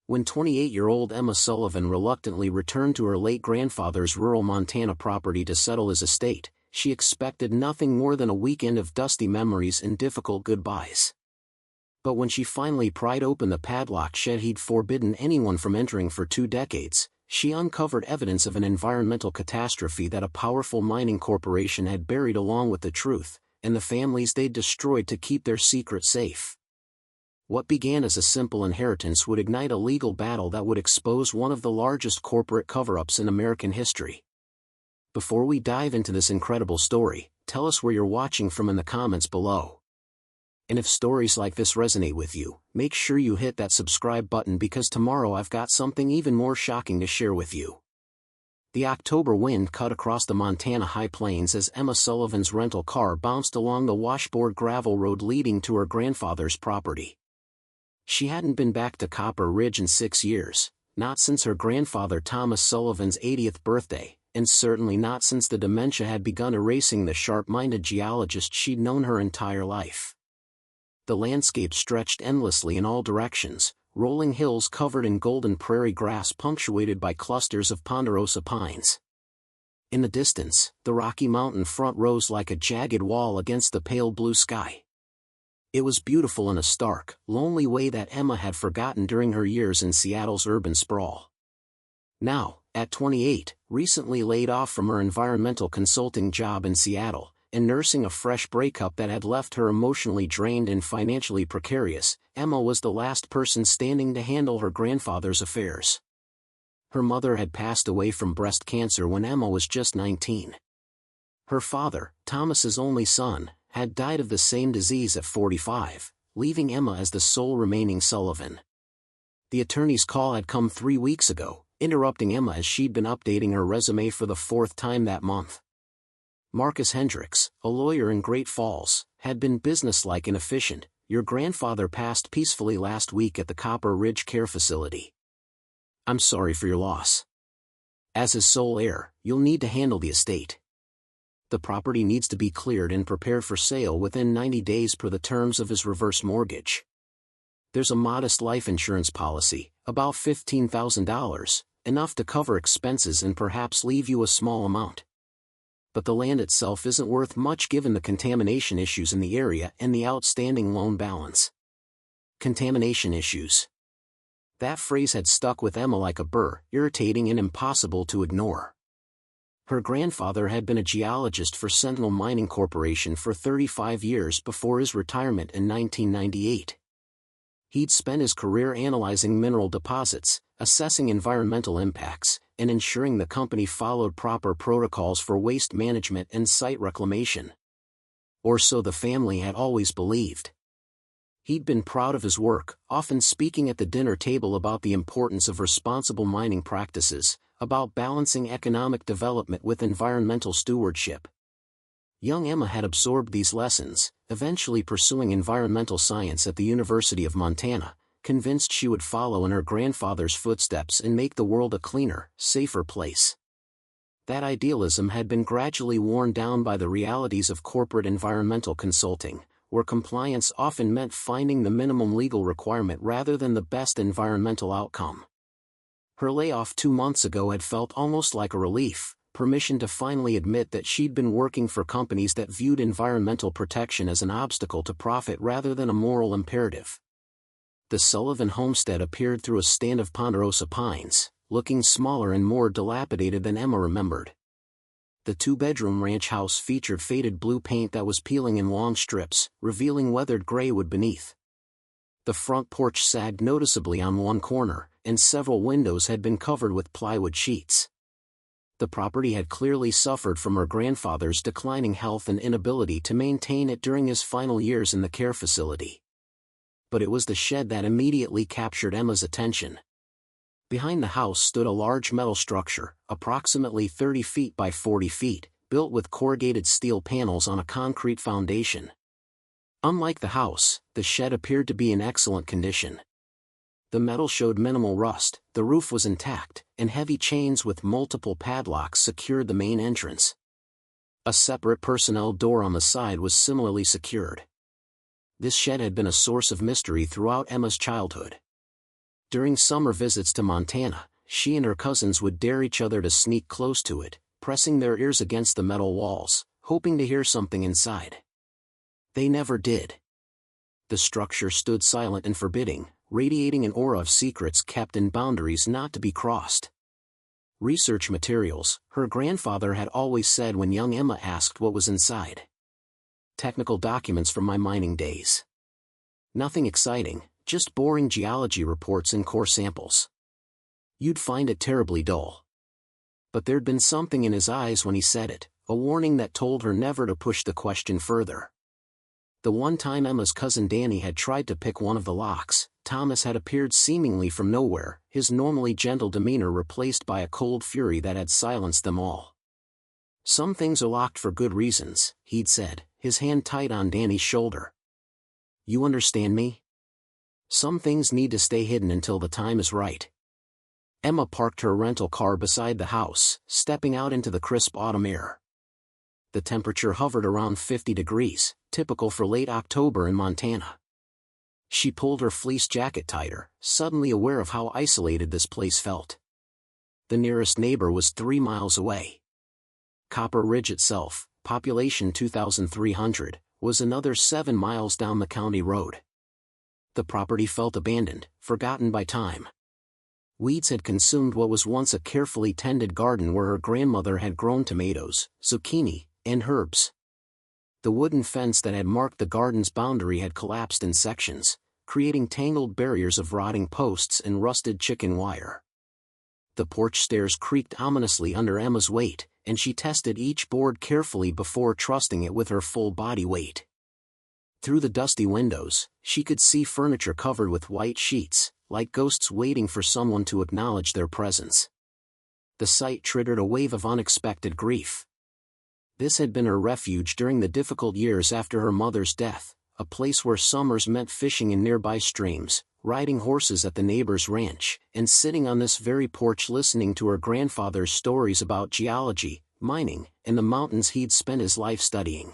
When 28-year-old Emma Sullivan reluctantly returned to her late grandfather's rural Montana property to settle his estate, she expected nothing more than a weekend of dusty memories and difficult goodbyes. But when she finally pried open the padlocked shed he'd forbidden anyone from entering for 2 decades, she uncovered evidence of an environmental catastrophe that a powerful mining corporation had buried along with the truth, and the families they'd destroyed to keep their secret safe. What began as a simple inheritance would ignite a legal battle that would expose one of the largest corporate cover-ups in American history. Before we dive into this incredible story, tell us where you're watching from in the comments below. And if stories like this resonate with you, make sure you hit that subscribe button because tomorrow I've got something even more shocking to share with you. The October wind cut across the Montana high plains as Emma Sullivan's rental car bounced along the washboard gravel road leading to her grandfather's property. She hadn't been back to Copper Ridge in 6 years, not since her grandfather Thomas Sullivan's 80th birthday, and certainly not since the dementia had begun erasing the sharp-minded geologist she'd known her entire life. The landscape stretched endlessly in all directions, rolling hills covered in golden prairie grass punctuated by clusters of ponderosa pines. In the distance, the Rocky Mountain front rose like a jagged wall against the pale blue sky. It was beautiful in a stark, lonely way that Emma had forgotten during her years in Seattle's urban sprawl. Now, at 28, recently laid off from her environmental consulting job in Seattle, and nursing a fresh breakup that had left her emotionally drained and financially precarious, Emma was the last person standing to handle her grandfather's affairs. Her mother had passed away from breast cancer when Emma was just 19. Her father, Thomas's only son, had died of the same disease at 45, leaving Emma as the sole remaining Sullivan. The attorney's call had come 3 weeks ago, interrupting Emma as she'd been updating her resume for the 4th time that month. Marcus Hendricks, a lawyer in Great Falls, had been businesslike and efficient. "Your grandfather passed peacefully last week at the Copper Ridge Care Facility. I'm sorry for your loss. As his sole heir, you'll need to handle the estate. The property needs to be cleared and prepared for sale within 90 days per the terms of his reverse mortgage. There's a modest life insurance policy, about $15,000, enough to cover expenses and perhaps leave you a small amount. But the land itself isn't worth much given the contamination issues in the area and the outstanding loan balance." Contamination issues. That phrase had stuck with Emma like a burr, irritating and impossible to ignore. Her grandfather had been a geologist for Sentinel Mining Corporation for 35 years before his retirement in 1998. He'd spent his career analyzing mineral deposits, assessing environmental impacts, and ensuring the company followed proper protocols for waste management and site reclamation. Or so the family had always believed. He'd been proud of his work, often speaking at the dinner table about the importance of responsible mining practices, about balancing economic development with environmental stewardship. Young Emma had absorbed these lessons, eventually pursuing environmental science at the University of Montana, convinced she would follow in her grandfather's footsteps and make the world a cleaner, safer place. That idealism had been gradually worn down by the realities of corporate environmental consulting, where compliance often meant finding the minimum legal requirement rather than the best environmental outcome. Her layoff 2 months ago had felt almost like a relief, permission to finally admit that she'd been working for companies that viewed environmental protection as an obstacle to profit rather than a moral imperative. The Sullivan homestead appeared through a stand of ponderosa pines, looking smaller and more dilapidated than Emma remembered. The 2-bedroom ranch house featured faded blue paint that was peeling in long strips, revealing weathered gray wood beneath. The front porch sagged noticeably on one corner, and several windows had been covered with plywood sheets. The property had clearly suffered from her grandfather's declining health and inability to maintain it during his final years in the care facility. But it was the shed that immediately captured Emma's attention. Behind the house stood a large metal structure, approximately 30 feet by 40 feet, built with corrugated steel panels on a concrete foundation. Unlike the house, the shed appeared to be in excellent condition. The metal showed minimal rust, the roof was intact, and heavy chains with multiple padlocks secured the main entrance. A separate personnel door on the side was similarly secured. This shed had been a source of mystery throughout Emma's childhood. During summer visits to Montana, she and her cousins would dare each other to sneak close to it, pressing their ears against the metal walls, hoping to hear something inside. They never did. The structure stood silent and forbidding, radiating an aura of secrets kept and boundaries not to be crossed. Research materials, her grandfather had always said when young Emma asked what was inside. Technical documents from my mining days. Nothing exciting, just boring geology reports and core samples. You'd find it terribly dull. But there'd been something in his eyes when he said it, a warning that told her never to push the question further. The one time Emma's cousin Danny had tried to pick one of the locks, Thomas had appeared seemingly from nowhere, his normally gentle demeanor replaced by a cold fury that had silenced them all. "Some things are locked for good reasons," he'd said, his hand tight on Danny's shoulder. "You understand me? Some things need to stay hidden until the time is right." Emma parked her rental car beside the house, stepping out into the crisp autumn air. The temperature hovered around 50 degrees, typical for late October in Montana. She pulled her fleece jacket tighter, suddenly aware of how isolated this place felt. The nearest neighbor was 3 miles away. Copper Ridge itself, population 2,300, was another 7 miles down the county road. The property felt abandoned, forgotten by time. Weeds had consumed what was once a carefully tended garden where her grandmother had grown tomatoes, zucchini, and herbs. The wooden fence that had marked the garden's boundary had collapsed in sections, creating tangled barriers of rotting posts and rusted chicken wire. The porch stairs creaked ominously under Emma's weight, and she tested each board carefully before trusting it with her full body weight. Through the dusty windows, she could see furniture covered with white sheets, like ghosts waiting for someone to acknowledge their presence. The sight triggered a wave of unexpected grief. This had been her refuge during the difficult years after her mother's death, a place where summers meant fishing in nearby streams, riding horses at the neighbor's ranch, and sitting on this very porch listening to her grandfather's stories about geology, mining, and the mountains he'd spent his life studying.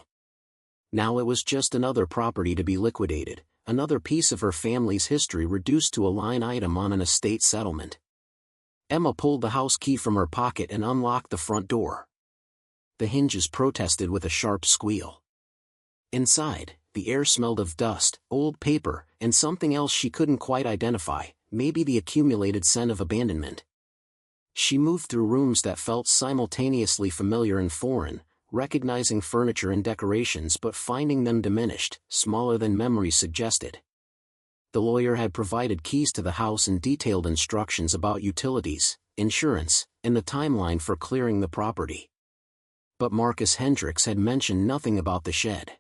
Now it was just another property to be liquidated, another piece of her family's history reduced to a line item on an estate settlement. Emma pulled the house key from her pocket and unlocked the front door. The hinges protested with a sharp squeal. Inside, the air smelled of dust, old paper, and something else she couldn't quite identify, maybe the accumulated scent of abandonment. She moved through rooms that felt simultaneously familiar and foreign, recognizing furniture and decorations but finding them diminished, smaller than memory suggested. The lawyer had provided keys to the house and detailed instructions about utilities, insurance, and the timeline for clearing the property. But Marcus Hendricks had mentioned nothing about the shed.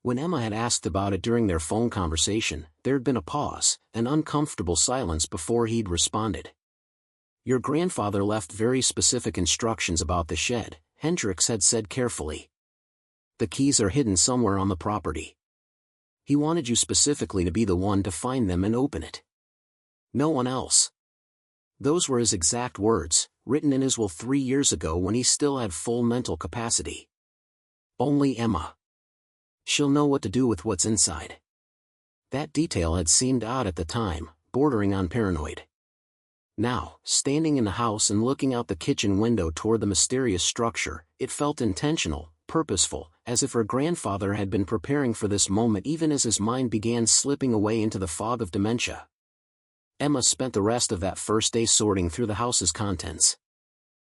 When Emma had asked about it during their phone conversation, there'd been a pause, an uncomfortable silence before he'd responded. "Your grandfather left very specific instructions about the shed," Hendricks had said carefully. "The keys are hidden somewhere on the property. He wanted you specifically to be the one to find them and open it. No one else." Those were his exact words, written in his will 3 years ago when he still had full mental capacity. Only Emma. She'll know what to do with what's inside. That detail had seemed odd at the time, bordering on paranoid. Now, standing in the house and looking out the kitchen window toward the mysterious structure, it felt intentional, purposeful, as if her grandfather had been preparing for this moment even as his mind began slipping away into the fog of dementia. Emma spent the rest of that first day sorting through the house's contents.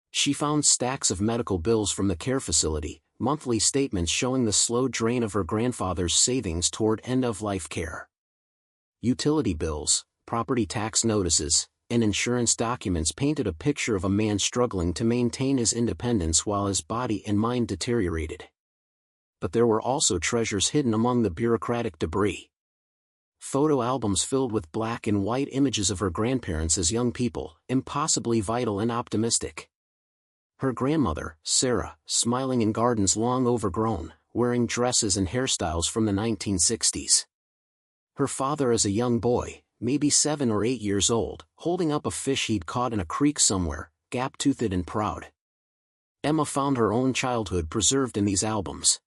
She found stacks of medical bills from the care facility, monthly statements showing the slow drain of her grandfather's savings toward end-of-life care. Utility bills, property tax notices, and insurance documents painted a picture of a man struggling to maintain his independence while his body and mind deteriorated. But there were also treasures hidden among the bureaucratic debris. Photo albums filled with black and white images of her grandparents as young people, impossibly vital and optimistic. Her grandmother, Sarah, smiling in gardens long overgrown, wearing dresses and hairstyles from the 1960s. Her father as a young boy, maybe 7 or 8 years old, holding up a fish he'd caught in a creek somewhere, gap-toothed and proud. Emma found her own childhood preserved in these albums.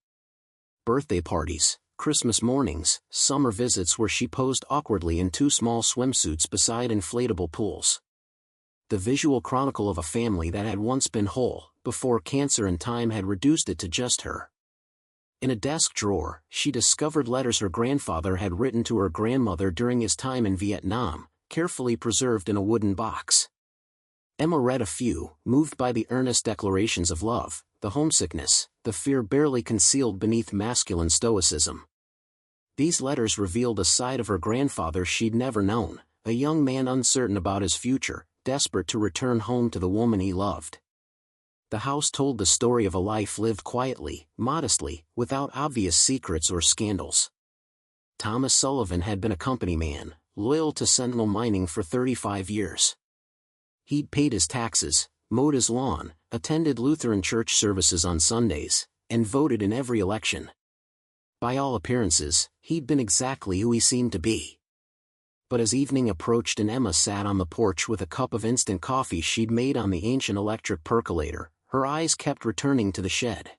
Birthday parties, Christmas mornings, summer visits where she posed awkwardly in two small swimsuits beside inflatable pools. The visual chronicle of a family that had once been whole, before cancer and time had reduced it to just her. In a desk drawer, she discovered letters her grandfather had written to her grandmother during his time in Vietnam, carefully preserved in a wooden box. Emma read a few, moved by the earnest declarations of love, the homesickness, the fear barely concealed beneath masculine stoicism. These letters revealed a side of her grandfather she'd never known, a young man uncertain about his future, desperate to return home to the woman he loved. The house told the story of a life lived quietly, modestly, without obvious secrets or scandals. Thomas Sullivan had been a company man, loyal to Sentinel Mining for 35 years. He'd paid his taxes, mowed his lawn, attended Lutheran church services on Sundays, and voted in every election. By all appearances, he'd been exactly who he seemed to be. But as evening approached and Emma sat on the porch with a cup of instant coffee she'd made on the ancient electric percolator, her eyes kept returning to the shed.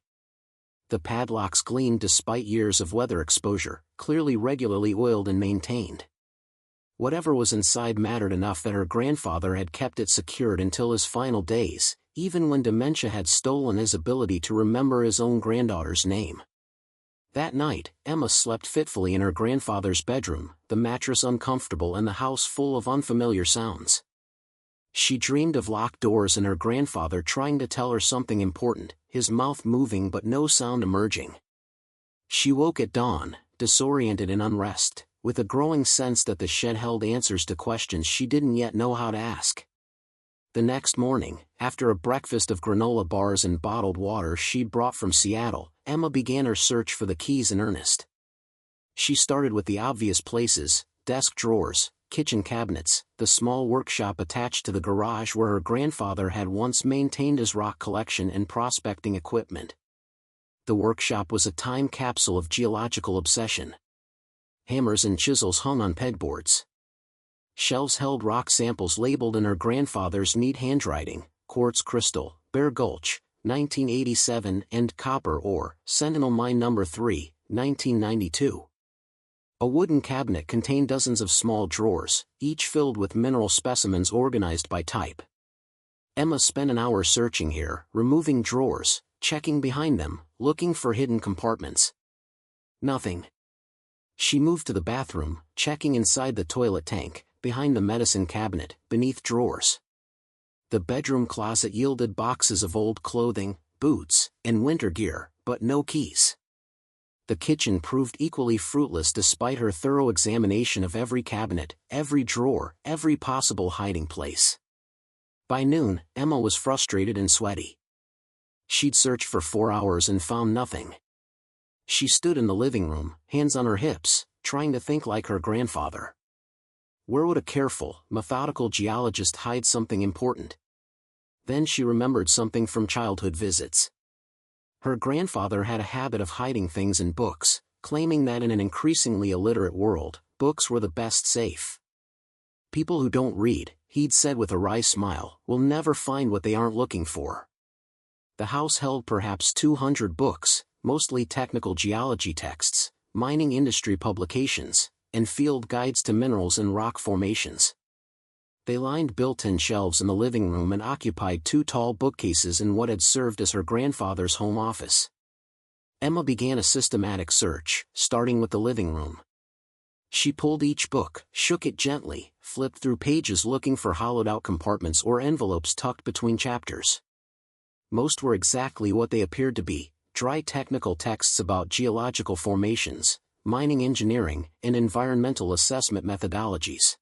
The padlocks gleamed despite years of weather exposure, clearly regularly oiled and maintained. Whatever was inside mattered enough that her grandfather had kept it secured until his final days, even when dementia had stolen his ability to remember his own granddaughter's name. That night, Emma slept fitfully in her grandfather's bedroom, the mattress uncomfortable and the house full of unfamiliar sounds. She dreamed of locked doors and her grandfather trying to tell her something important, his mouth moving but no sound emerging. She woke at dawn, disoriented and unrest, with a growing sense that the shed held answers to questions she didn't yet know how to ask. The next morning, after a breakfast of granola bars and bottled water she'd brought from Seattle, Emma began her search for the keys in earnest. She started with the obvious places: desk drawers, kitchen cabinets, the small workshop attached to the garage where her grandfather had once maintained his rock collection and prospecting equipment. The workshop was a time capsule of geological obsession. Hammers and chisels hung on pegboards. Shelves held rock samples labeled in her grandfather's neat handwriting: quartz crystal, Bear Gulch, 1987, and copper ore, Sentinel Mine No. 3, 1992. A wooden cabinet contained dozens of small drawers, each filled with mineral specimens organized by type. Emma spent an hour searching here, removing drawers, checking behind them, looking for hidden compartments. Nothing. She moved to the bathroom, checking inside the toilet tank, behind the medicine cabinet, beneath drawers. The bedroom closet yielded boxes of old clothing, boots, and winter gear, but no keys. The kitchen proved equally fruitless despite her thorough examination of every cabinet, every drawer, every possible hiding place. By noon, Emma was frustrated and sweaty. She'd searched for 4 hours and found nothing. She stood in the living room, hands on her hips, trying to think like her grandfather. Where would a careful, methodical geologist hide something important? Then she remembered something from childhood visits. Her grandfather had a habit of hiding things in books, claiming that in an increasingly illiterate world, books were the best safe. People who don't read, he'd said with a wry smile, will never find what they aren't looking for. The house held perhaps 200 books, mostly technical geology texts, mining industry publications, and field guides to minerals and rock formations. They lined built-in shelves in the living room and occupied 2 tall bookcases in what had served as her grandfather's home office. Emma began a systematic search, starting with the living room. She pulled each book, shook it gently, flipped through pages looking for hollowed-out compartments or envelopes tucked between chapters. Most were exactly what they appeared to be: dry technical texts about geological formations, mining engineering, and environmental assessment methodologies.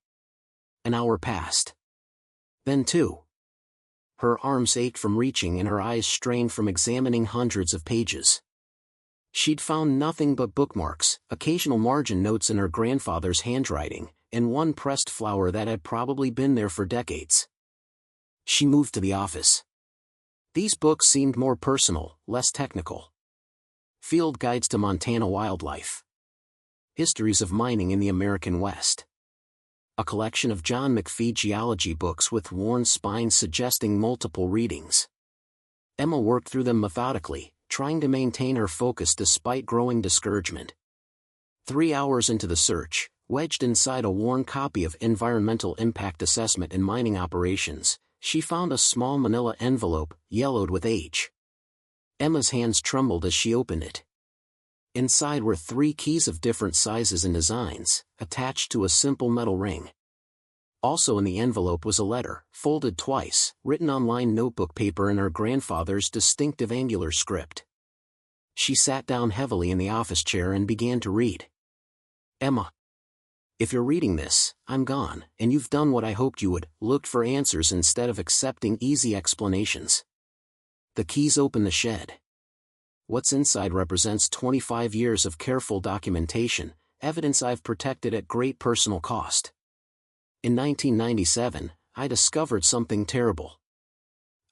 An hour passed. Then 2. Her arms ached from reaching and her eyes strained from examining hundreds of pages. She'd found nothing but bookmarks, occasional margin notes in her grandfather's handwriting, and one pressed flower that had probably been there for decades. She moved to the office. These books seemed more personal, less technical. Field guides to Montana wildlife. Histories of mining in the American West. A collection of John McPhee geology books with worn spines suggesting multiple readings. Emma worked through them methodically, trying to maintain her focus despite growing discouragement. 3 hours into the search, wedged inside a worn copy of Environmental Impact Assessment in Mining Operations, she found a small manila envelope, yellowed with H. Emma's hands trembled as she opened it. Inside were 3 keys of different sizes and designs, attached to a simple metal ring. Also in the envelope was a letter, folded twice, written on lined notebook paper in her grandfather's distinctive angular script. She sat down heavily in the office chair and began to read. Emma. If you're reading this, I'm gone, and you've done what I hoped you would, looked for answers instead of accepting easy explanations. The keys open the shed. What's inside represents 25 years of careful documentation, evidence I've protected at great personal cost. In 1997, I discovered something terrible.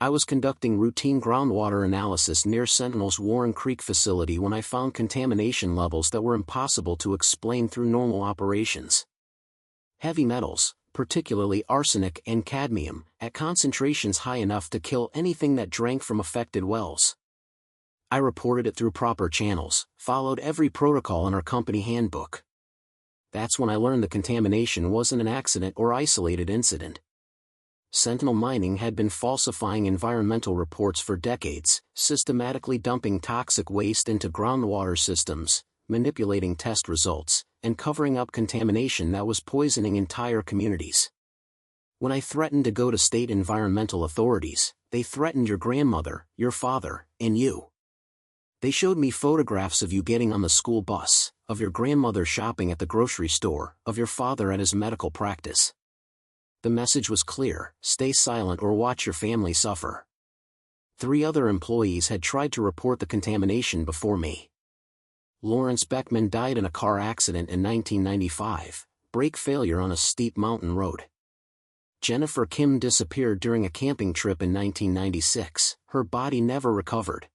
I was conducting routine groundwater analysis near Sentinel's Warren Creek facility when I found contamination levels that were impossible to explain through normal operations. Heavy metals, particularly arsenic and cadmium, at concentrations high enough to kill anything that drank from affected wells. I reported it through proper channels, followed every protocol in our company handbook. That's when I learned the contamination wasn't an accident or isolated incident. Sentinel Mining had been falsifying environmental reports for decades, systematically dumping toxic waste into groundwater systems, manipulating test results, and covering up contamination that was poisoning entire communities. When I threatened to go to state environmental authorities, they threatened your grandmother, your father, and you. They showed me photographs of you getting on the school bus, of your grandmother shopping at the grocery store, of your father at his medical practice. The message was clear: stay silent or watch your family suffer. 3 other employees had tried to report the contamination before me. Lawrence Beckman died in a car accident in 1995, brake failure on a steep mountain road. Jennifer Kim disappeared during a camping trip in 1996, her body never recovered.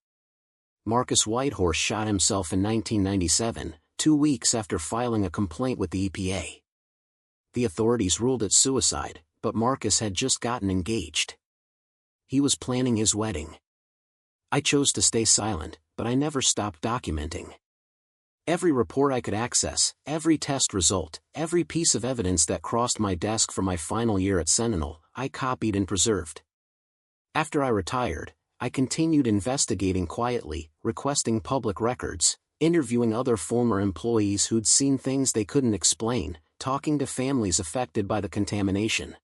Marcus Whitehorse shot himself in 1997, 2 weeks after filing a complaint with the EPA. The authorities ruled it suicide, but Marcus had just gotten engaged. He was planning his wedding. I chose to stay silent, but I never stopped documenting. Every report I could access, every test result, every piece of evidence that crossed my desk for my final year at Sentinel, I copied and preserved. After I retired, I continued investigating quietly, requesting public records, interviewing other former employees who'd seen things they couldn't explain, talking to families affected by the contamination.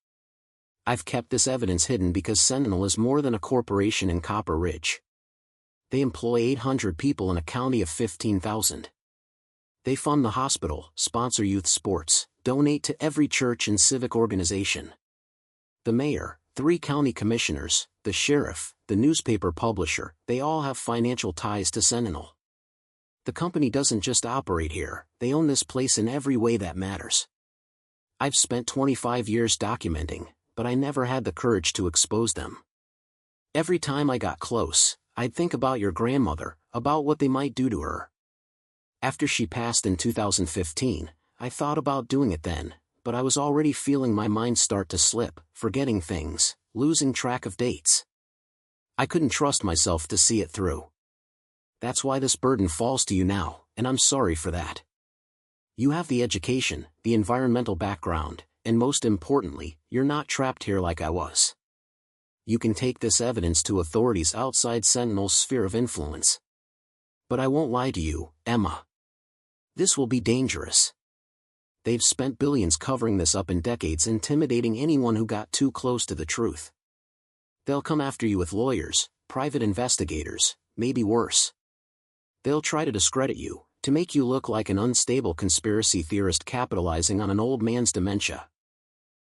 I've kept this evidence hidden because Sentinel is more than a corporation in Copper Ridge. They employ 800 people in a county of 15,000. They fund the hospital, sponsor youth sports, donate to every church and civic organization. The mayor, 3 county commissioners, the sheriff, the newspaper publisher, they all have financial ties to Sentinel. The company doesn't just operate here, they own this place in every way that matters. I've spent 25 years documenting, but I never had the courage to expose them. Every time I got close, I'd think about your grandmother, about what they might do to her. After she passed in 2015, I thought about doing it then, but I was already feeling my mind start to slip, forgetting things, losing track of dates. I couldn't trust myself to see it through. That's why this burden falls to you now, and I'm sorry for that. You have the education, the environmental background, and most importantly, you're not trapped here like I was. You can take this evidence to authorities outside Sentinel's sphere of influence. But I won't lie to you, Emma. This will be dangerous. They've spent billions covering this up in decades, intimidating anyone who got too close to the truth. They'll come after you with lawyers, private investigators, maybe worse. They'll try to discredit you, to make you look like an unstable conspiracy theorist capitalizing on an old man's dementia.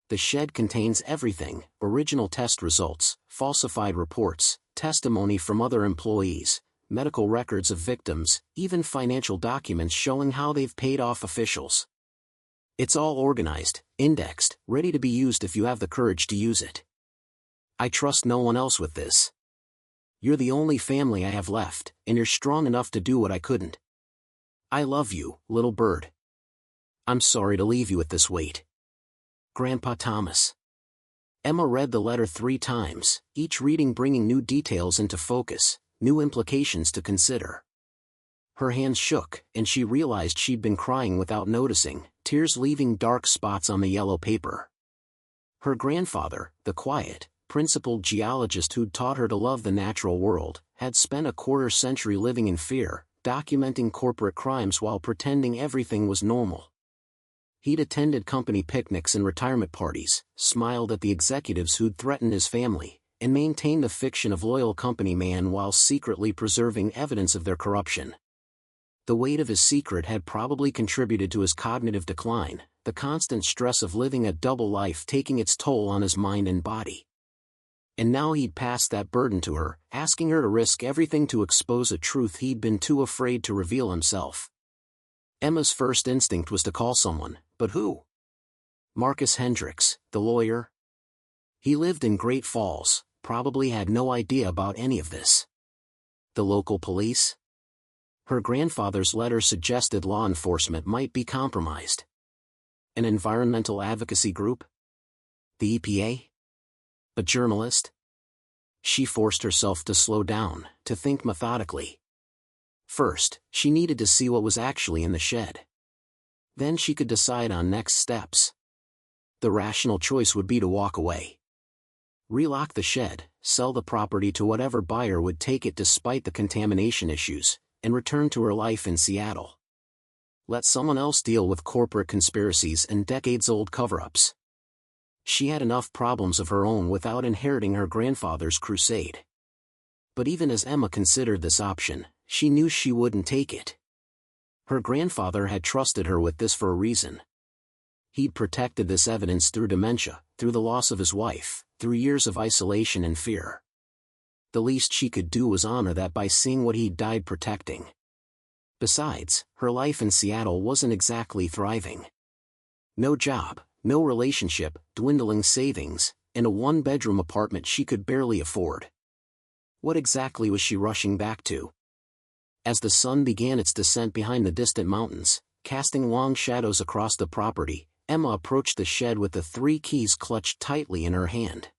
The shed contains everything: original test results, falsified reports, testimony from other employees, medical records of victims, even financial documents showing how they've paid off officials. It's all organized, indexed, ready to be used if you have the courage to use it. I trust no one else with this. You're the only family I have left, and you're strong enough to do what I couldn't. I love you, little bird. I'm sorry to leave you with this weight. Grandpa Thomas. Emma read the letter 3 times, each reading bringing new details into focus, new implications to consider. Her hands shook, and she realized she'd been crying without noticing, tears leaving dark spots on the yellow paper. Her grandfather, the quiet, principled geologist who'd taught her to love the natural world, had spent a quarter-century living in fear, documenting corporate crimes while pretending everything was normal. He'd attended company picnics and retirement parties, smiled at the executives who'd threatened his family, and maintained the fiction of loyal company man while secretly preserving evidence of their corruption. The weight of his secret had probably contributed to his cognitive decline, the constant stress of living a double life taking its toll on his mind and body. And now he'd passed that burden to her, asking her to risk everything to expose a truth he'd been too afraid to reveal himself. Emma's first instinct was to call someone, but who? Marcus Hendricks, the lawyer? He lived in Great Falls, probably had no idea about any of this. The local police? Her grandfather's letter suggested law enforcement might be compromised. An environmental advocacy group? The EPA? A journalist? She forced herself to slow down, to think methodically. First, she needed to see what was actually in the shed. Then she could decide on next steps. The rational choice would be to walk away. Relock the shed, sell the property to whatever buyer would take it despite the contamination issues, and return to her life in Seattle. Let someone else deal with corporate conspiracies and decades-old cover-ups. She had enough problems of her own without inheriting her grandfather's crusade. But even as Emma considered this option, she knew she wouldn't take it. Her grandfather had trusted her with this for a reason. He'd protected this evidence through dementia, through the loss of his wife, through years of isolation and fear. The least she could do was honor that by seeing what he'd died protecting. Besides, her life in Seattle wasn't exactly thriving. No job, no relationship, dwindling savings, and a one-bedroom apartment she could barely afford. What exactly was she rushing back to? As the sun began its descent behind the distant mountains, casting long shadows across the property, Emma approached the shed with the 3 keys clutched tightly in her hand.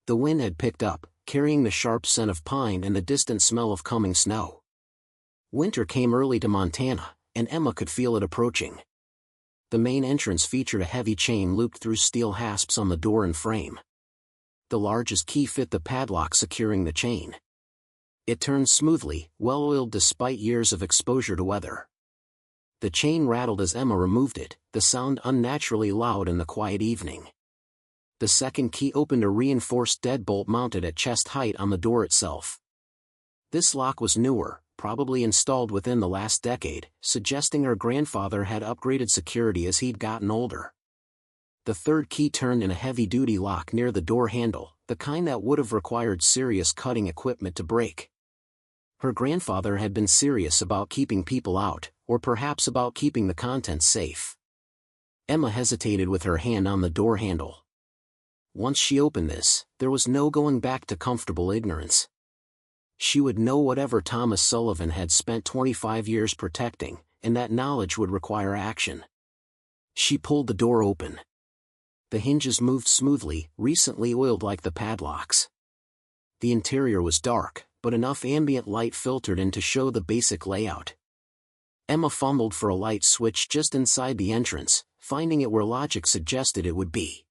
The wind had picked up, carrying the sharp scent of pine and the distant smell of coming snow. Winter came early to Montana, and Emma could feel it approaching. The main entrance featured a heavy chain looped through steel hasps on the door and frame. The largest key fit the padlock securing the chain. It turned smoothly, well-oiled despite years of exposure to weather. The chain rattled as Emma removed it, the sound unnaturally loud in the quiet evening. The second key opened a reinforced deadbolt mounted at chest height on the door itself. This lock was newer, probably installed within the last decade, suggesting her grandfather had upgraded security as he'd gotten older. The third key turned in a heavy-duty lock near the door handle, the kind that would have required serious cutting equipment to break. Her grandfather had been serious about keeping people out, or perhaps about keeping the contents safe. Emma hesitated with her hand on the door handle. Once she opened this, there was no going back to comfortable ignorance. She would know whatever Thomas Sullivan had spent 25 years protecting, and that knowledge would require action. She pulled the door open. The hinges moved smoothly, recently oiled like the padlocks. The interior was dark, but enough ambient light filtered in to show the basic layout. Emma fumbled for a light switch just inside the entrance, finding it where logic suggested it would be.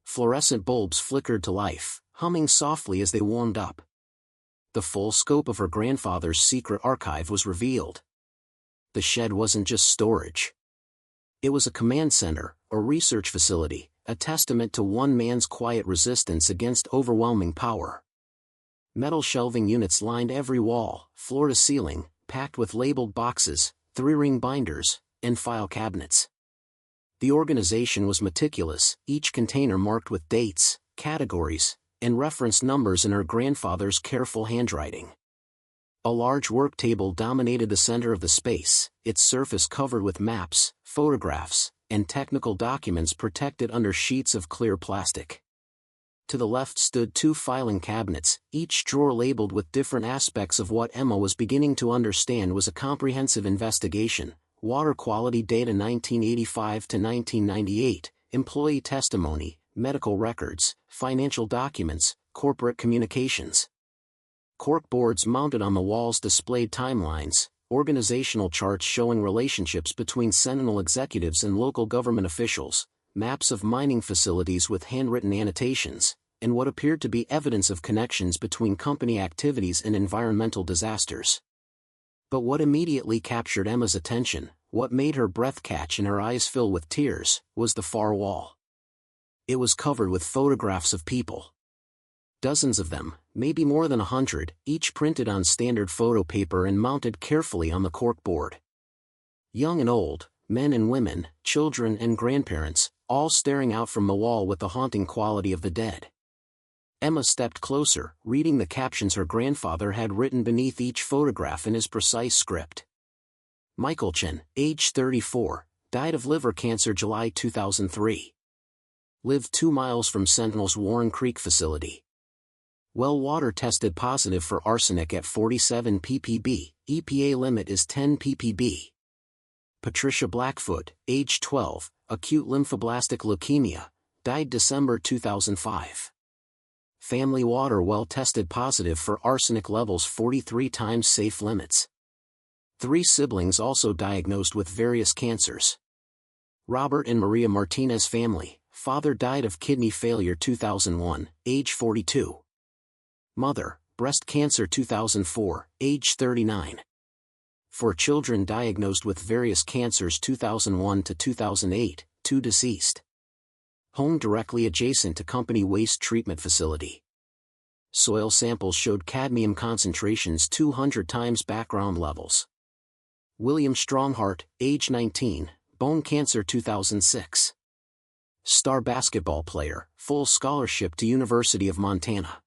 Fluorescent bulbs flickered to life, humming softly as they warmed up. The full scope of her grandfather's secret archive was revealed. The shed wasn't just storage. It was a command center, a research facility, a testament to one man's quiet resistance against overwhelming power. Metal shelving units lined every wall, floor to ceiling, packed with labeled boxes, 3-ring binders, and file cabinets. The organization was meticulous, each container marked with dates, categories, and reference numbers in her grandfather's careful handwriting. A large work table dominated the center of the space, its surface covered with maps, photographs, and technical documents protected under sheets of clear plastic. To the left stood 2 filing cabinets, each drawer labeled with different aspects of what Emma was beginning to understand was a comprehensive investigation: water quality data 1985 to 1998, employee testimony, medical records, financial documents, corporate communications. Cork boards mounted on the walls displayed timelines, organizational charts showing relationships between Sentinel executives and local government officials, maps of mining facilities with handwritten annotations, and what appeared to be evidence of connections between company activities and environmental disasters. But what immediately captured Emma's attention, what made her breath catch and her eyes fill with tears, was the far wall. It was covered with photographs of people. Dozens of them, maybe more than 100, each printed on standard photo paper and mounted carefully on the corkboard. Young and old, men and women, children and grandparents, all staring out from the wall with the haunting quality of the dead. Emma stepped closer, reading the captions her grandfather had written beneath each photograph in his precise script. Michael Chen, age 34, died of liver cancer July 2003. Lived 2 miles from Sentinel's Warren Creek facility. Well water tested positive for arsenic at 47 ppb, EPA limit is 10 ppb. Patricia Blackfoot, age 12, acute lymphoblastic leukemia, died December 2005. Family water well tested positive for arsenic levels 43 times safe limits. 3 siblings also diagnosed with various cancers. Robert and Maria Martinez family, father died of kidney failure 2001, age 42. Mother, breast cancer 2004, age 39. 4 children diagnosed with various cancers 2001 to 2008, 2 deceased. Home directly adjacent to company waste treatment facility. Soil samples showed cadmium concentrations 200 times background levels. William Stronghart, age 19, bone cancer 2006. Star basketball player, full scholarship to University of Montana.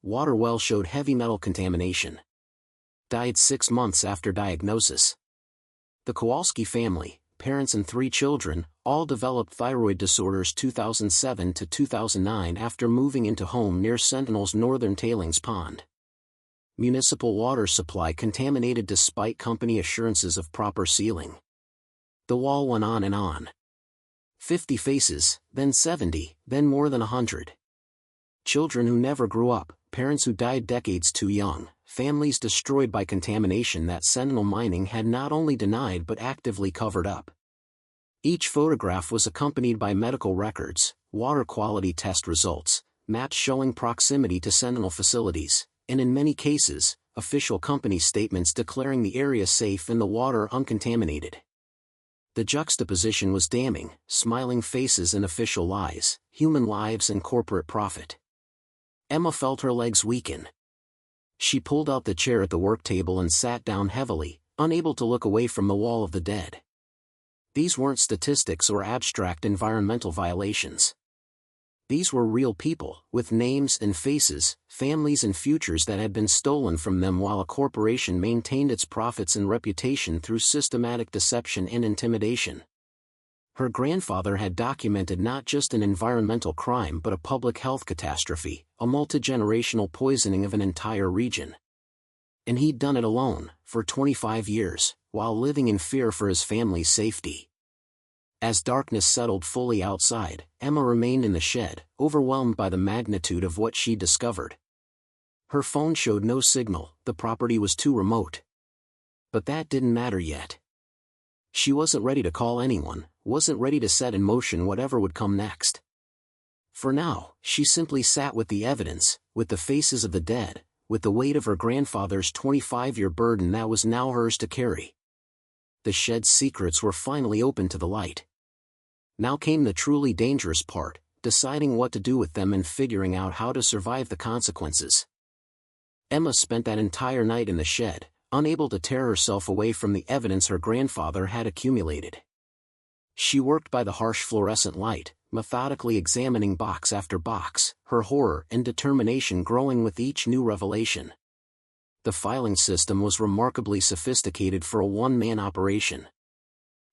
Water well showed heavy metal contamination. Died 6 months after diagnosis. The Kowalski family, parents and 3 children, all developed thyroid disorders 2007 to 2009 after moving into home near Sentinel's northern tailings pond. Municipal water supply contaminated despite company assurances of proper sealing. The wall went on and on. 50 faces, then 70, then more than 100. Children who never grew up, parents who died decades too young, families destroyed by contamination that Sentinel Mining had not only denied but actively covered up. Each photograph was accompanied by medical records, water quality test results, maps showing proximity to Sentinel facilities, and in many cases, official company statements declaring the area safe and the water uncontaminated. The juxtaposition was damning, smiling faces and official lies, human lives and corporate profit. Emma felt her legs weaken. She pulled out the chair at the work table and sat down heavily, unable to look away from the wall of the dead. These weren't statistics or abstract environmental violations. These were real people, with names and faces, families and futures that had been stolen from them while a corporation maintained its profits and reputation through systematic deception and intimidation. Her grandfather had documented not just an environmental crime but a public health catastrophe, a multi-generational poisoning of an entire region. And he'd done it alone, for 25 years, while living in fear for his family's safety. As darkness settled fully outside, Emma remained in the shed, overwhelmed by the magnitude of what she'd discovered. Her phone showed no signal, the property was too remote. But that didn't matter yet. She wasn't ready to call anyone, wasn't ready to set in motion whatever would come next. For now, she simply sat with the evidence, with the faces of the dead, with the weight of her grandfather's 25-year burden that was now hers to carry. The shed's secrets were finally open to the light. Now came the truly dangerous part, deciding what to do with them and figuring out how to survive the consequences. Emma spent that entire night in the shed, unable to tear herself away from the evidence her grandfather had accumulated. She worked by the harsh fluorescent light, methodically examining box after box, her horror and determination growing with each new revelation. The filing system was remarkably sophisticated for a one-man operation.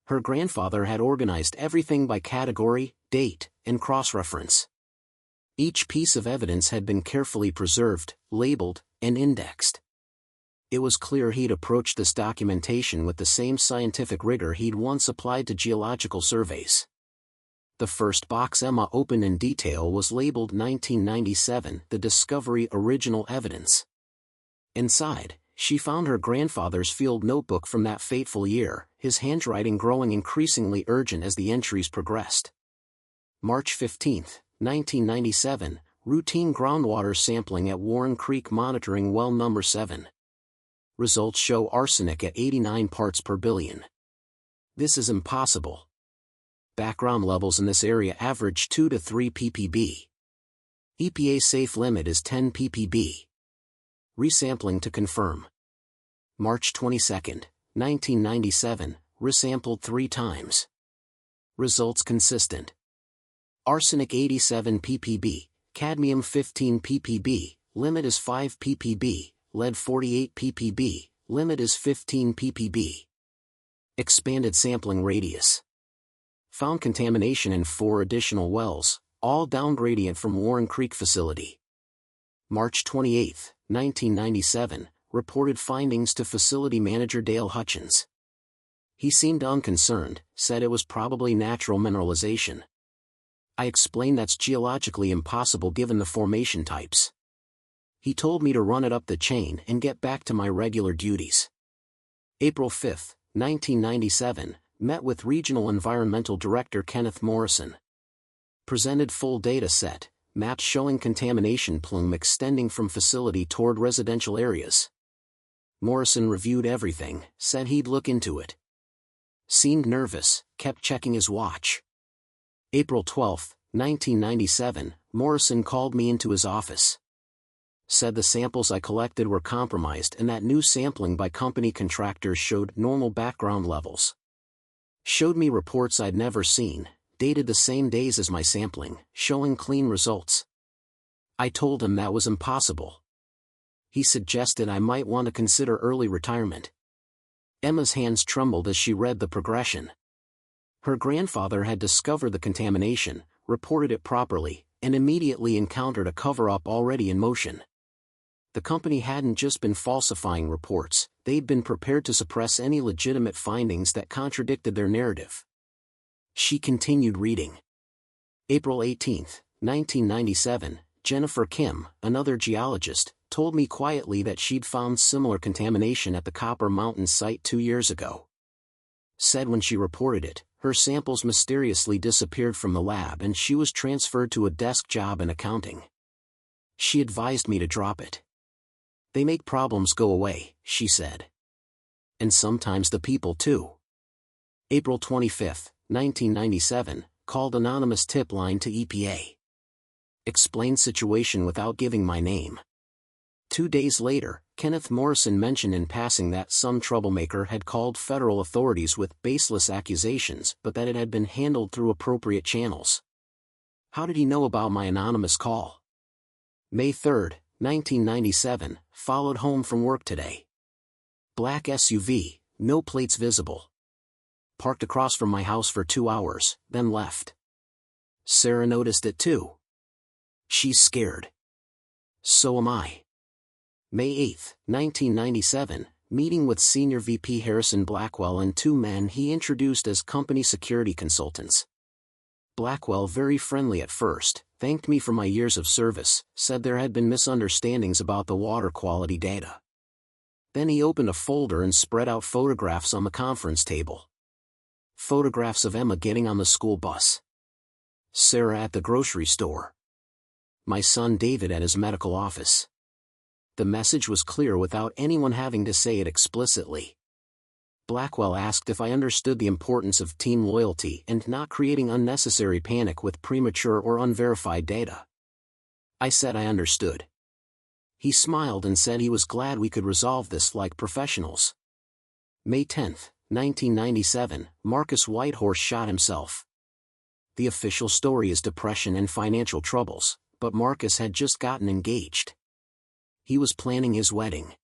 Her grandfather had organized everything by category, date, and cross-reference. Each piece of evidence had been carefully preserved, labeled, and indexed. It was clear he'd approached this documentation with the same scientific rigor he'd once applied to geological surveys. The first box Emma opened in detail was labeled 1997, the Discovery Original Evidence. Inside, she found her grandfather's field notebook from that fateful year, his handwriting growing increasingly urgent as the entries progressed. March 15, 1997, routine groundwater sampling at Warren Creek monitoring well number 7. Results show arsenic at 89 parts per billion. This is impossible. Background levels in this area average 2 to 3 ppb. EPA safe limit is 10 ppb. Resampling to confirm. March 22, 1997, resampled 3 times. Results consistent. Arsenic 87 ppb, cadmium 15 ppb, limit is 5 ppb, lead 48 ppb, limit is 15 ppb. Expanded sampling radius. Found contamination in 4 additional wells, all downgradient from Warren Creek facility. March 28, 1997, reported findings to facility manager Dale Hutchins. He seemed unconcerned, said it was probably natural mineralization. I explained that's geologically impossible given the formation types. He told me to run it up the chain and get back to my regular duties. April 5, 1997, met with Regional Environmental Director Kenneth Morrison. Presented full data set, maps showing contamination plume extending from facility toward residential areas. Morrison reviewed everything, said he'd look into it. Seemed nervous, kept checking his watch. April 12, 1997, Morrison called me into his office. Said the samples I collected were compromised and that new sampling by company contractors showed normal background levels. Showed me reports I'd never seen, dated the same days as my sampling, showing clean results. I told him that was impossible. He suggested I might want to consider early retirement. Emma's hands trembled as she read the progression. Her grandfather had discovered the contamination, reported it properly, and immediately encountered a cover-up already in motion. The company hadn't just been falsifying reports, they'd been prepared to suppress any legitimate findings that contradicted their narrative. She continued reading. April 18, 1997, Jennifer Kim, another geologist, told me quietly that she'd found similar contamination at the Copper Mountain site 2 years ago. Said when she reported it, her samples mysteriously disappeared from the lab and she was transferred to a desk job in accounting. She advised me to drop it. They make problems go away, she said. And sometimes the people too. April 25, 1997, called anonymous tip line to EPA. Explained situation without giving my name. 2 days later, Kenneth Morrison mentioned in passing that some troublemaker had called federal authorities with baseless accusations but that it had been handled through appropriate channels. How did he know about my anonymous call? May 3, 1997, followed home from work today. Black SUV, no plates visible. Parked across from my house for 2 hours, then left. Sarah noticed it too. She's scared. So am I. May 8, 1997, meeting with Senior VP Harrison Blackwell and 2 men he introduced as company security consultants. Blackwell, very friendly at first, thanked me for my years of service, said there had been misunderstandings about the water quality data. Then he opened a folder and spread out photographs on the conference table. Photographs of Emma getting on the school bus. Sarah at the grocery store. My son David at his medical office. The message was clear without anyone having to say it explicitly. Blackwell asked if I understood the importance of team loyalty and not creating unnecessary panic with premature or unverified data. I said I understood. He smiled and said he was glad we could resolve this like professionals. May 10, 1997, Marcus Whitehorse shot himself. The official story is depression and financial troubles, but Marcus had just gotten engaged. He was planning his wedding.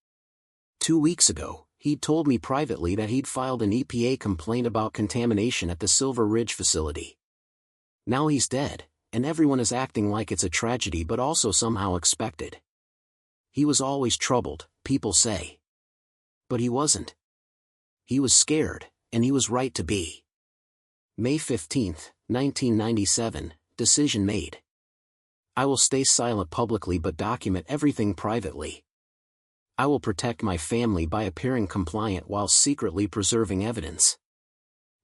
2 weeks ago, he'd told me privately that he'd filed an EPA complaint about contamination at the Silver Ridge facility. Now he's dead, and everyone is acting like it's a tragedy but also somehow expected. He was always troubled, people say. But he wasn't. He was scared, and he was right to be. May 15, 1997, decision made. I will stay silent publicly but document everything privately. I will protect my family by appearing compliant while secretly preserving evidence.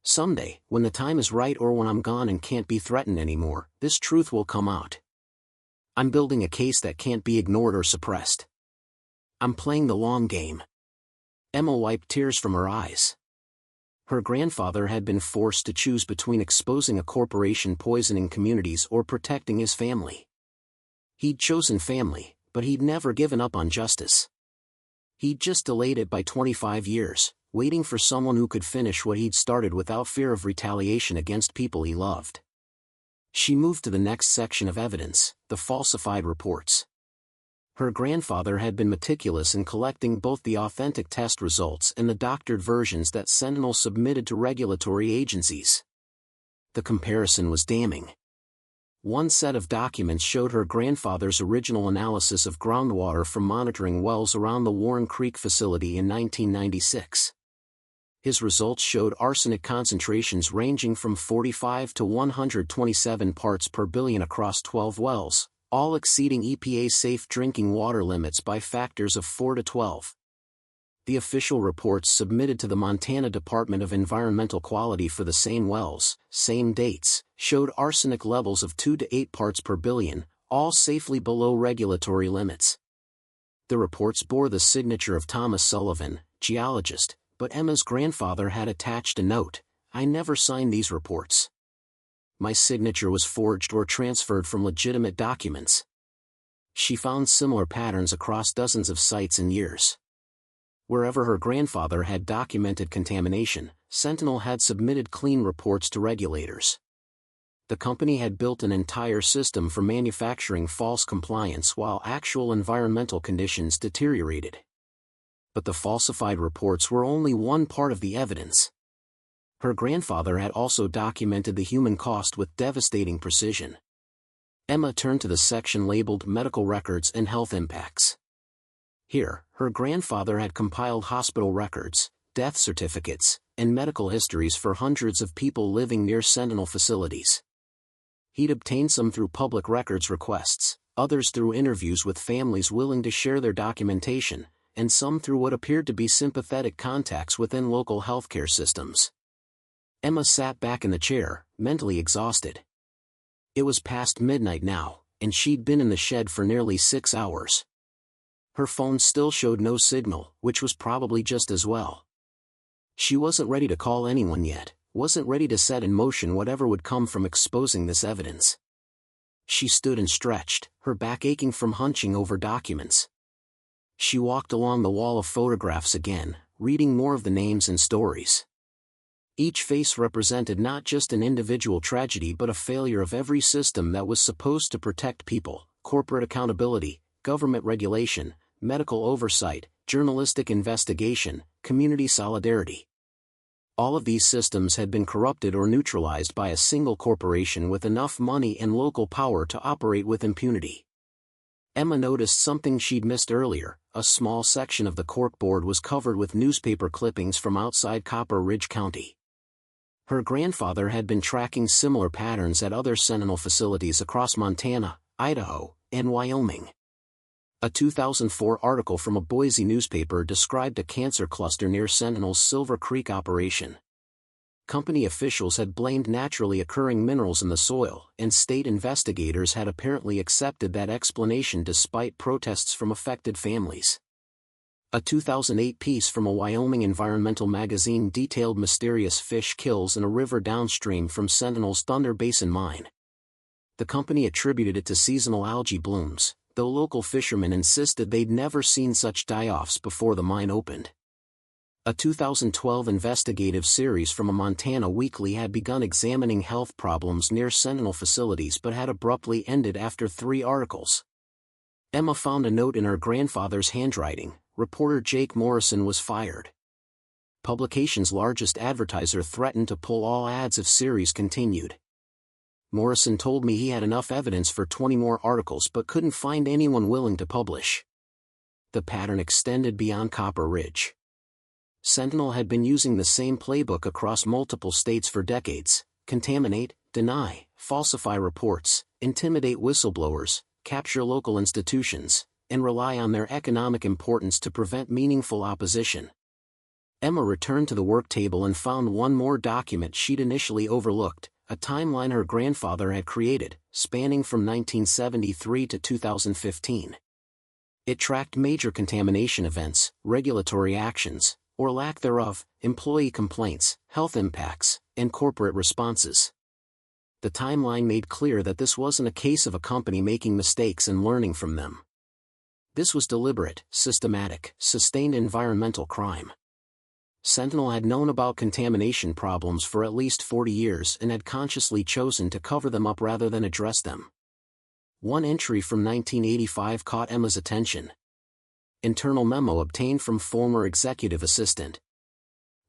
Someday, when the time is right or when I'm gone and can't be threatened anymore, this truth will come out. I'm building a case that can't be ignored or suppressed. I'm playing the long game." Emma wiped tears from her eyes. Her grandfather had been forced to choose between exposing a corporation poisoning communities or protecting his family. He'd chosen family, but he'd never given up on justice. He'd just delayed it by 25 years, waiting for someone who could finish what he'd started without fear of retaliation against people he loved. She moved to the next section of evidence, the falsified reports. Her grandfather had been meticulous in collecting both the authentic test results and the doctored versions that Sentinel submitted to regulatory agencies. The comparison was damning. One set of documents showed her grandfather's original analysis of groundwater from monitoring wells around the Warren Creek facility in 1996. His results showed arsenic concentrations ranging from 45 to 127 parts per billion across 12 wells, all exceeding EPA's safe drinking water limits by factors of 4 to 12. The official reports submitted to the Montana Department of Environmental Quality for the same wells, same dates, showed arsenic levels of 2 to 8 parts per billion, all safely below regulatory limits. The reports bore the signature of Thomas Sullivan, geologist, but Emma's grandfather had attached a note: "I never signed these reports. My signature was forged or transferred from legitimate documents." She found similar patterns across dozens of sites and years. Wherever her grandfather had documented contamination, Sentinel had submitted clean reports to regulators. The company had built an entire system for manufacturing false compliance while actual environmental conditions deteriorated. But the falsified reports were only one part of the evidence. Her grandfather had also documented the human cost with devastating precision. Emma turned to the section labeled Medical Records and Health Impacts. Here, her grandfather had compiled hospital records, death certificates, and medical histories for hundreds of people living near Sentinel facilities. He'd obtained some through public records requests, others through interviews with families willing to share their documentation, and some through what appeared to be sympathetic contacts within local healthcare systems. Emma sat back in the chair, mentally exhausted. It was past midnight now, and she'd been in the shed for nearly 6 hours. Her phone still showed no signal, which was probably just as well. She wasn't ready to call anyone yet, wasn't ready to set in motion whatever would come from exposing this evidence. She stood and stretched, her back aching from hunching over documents. She walked along the wall of photographs again, reading more of the names and stories. Each face represented not just an individual tragedy but a failure of every system that was supposed to protect people: corporate accountability, government regulation, medical oversight, journalistic investigation, community solidarity. All of these systems had been corrupted or neutralized by a single corporation with enough money and local power to operate with impunity. Emma noticed something she'd missed earlier: a small section of the corkboard was covered with newspaper clippings from outside Copper Ridge County. Her grandfather had been tracking similar patterns at other Sentinel facilities across Montana, Idaho, and Wyoming. A 2004 article from a Boise newspaper described a cancer cluster near Sentinel's Silver Creek operation. Company officials had blamed naturally occurring minerals in the soil, and state investigators had apparently accepted that explanation despite protests from affected families. A 2008 piece from a Wyoming environmental magazine detailed mysterious fish kills in a river downstream from Sentinel's Thunder Basin mine. The company attributed it to seasonal algae blooms, though local fishermen insisted they'd never seen such die-offs before the mine opened. A 2012 investigative series from a Montana weekly had begun examining health problems near Sentinel facilities but had abruptly ended after 3 articles. Emma found a note in her grandfather's handwriting: reporter Jake Morrison was fired. Publication's largest advertiser threatened to pull all ads if series continued. Morrison told me he had enough evidence for 20 more articles but couldn't find anyone willing to publish. The pattern extended beyond Copper Ridge. Sentinel had been using the same playbook across multiple states for decades: contaminate, deny, falsify reports, intimidate whistleblowers, capture local institutions, and rely on their economic importance to prevent meaningful opposition. Emma returned to the work table and found one more document she'd initially overlooked, a timeline her grandfather had created, spanning from 1973 to 2015. It tracked major contamination events, regulatory actions, or lack thereof, employee complaints, health impacts, and corporate responses. The timeline made clear that this wasn't a case of a company making mistakes and learning from them. This was deliberate, systematic, sustained environmental crime. Sentinel had known about contamination problems for at least 40 years and had consciously chosen to cover them up rather than address them. One entry from 1985 caught Emma's attention. Internal memo obtained from former executive assistant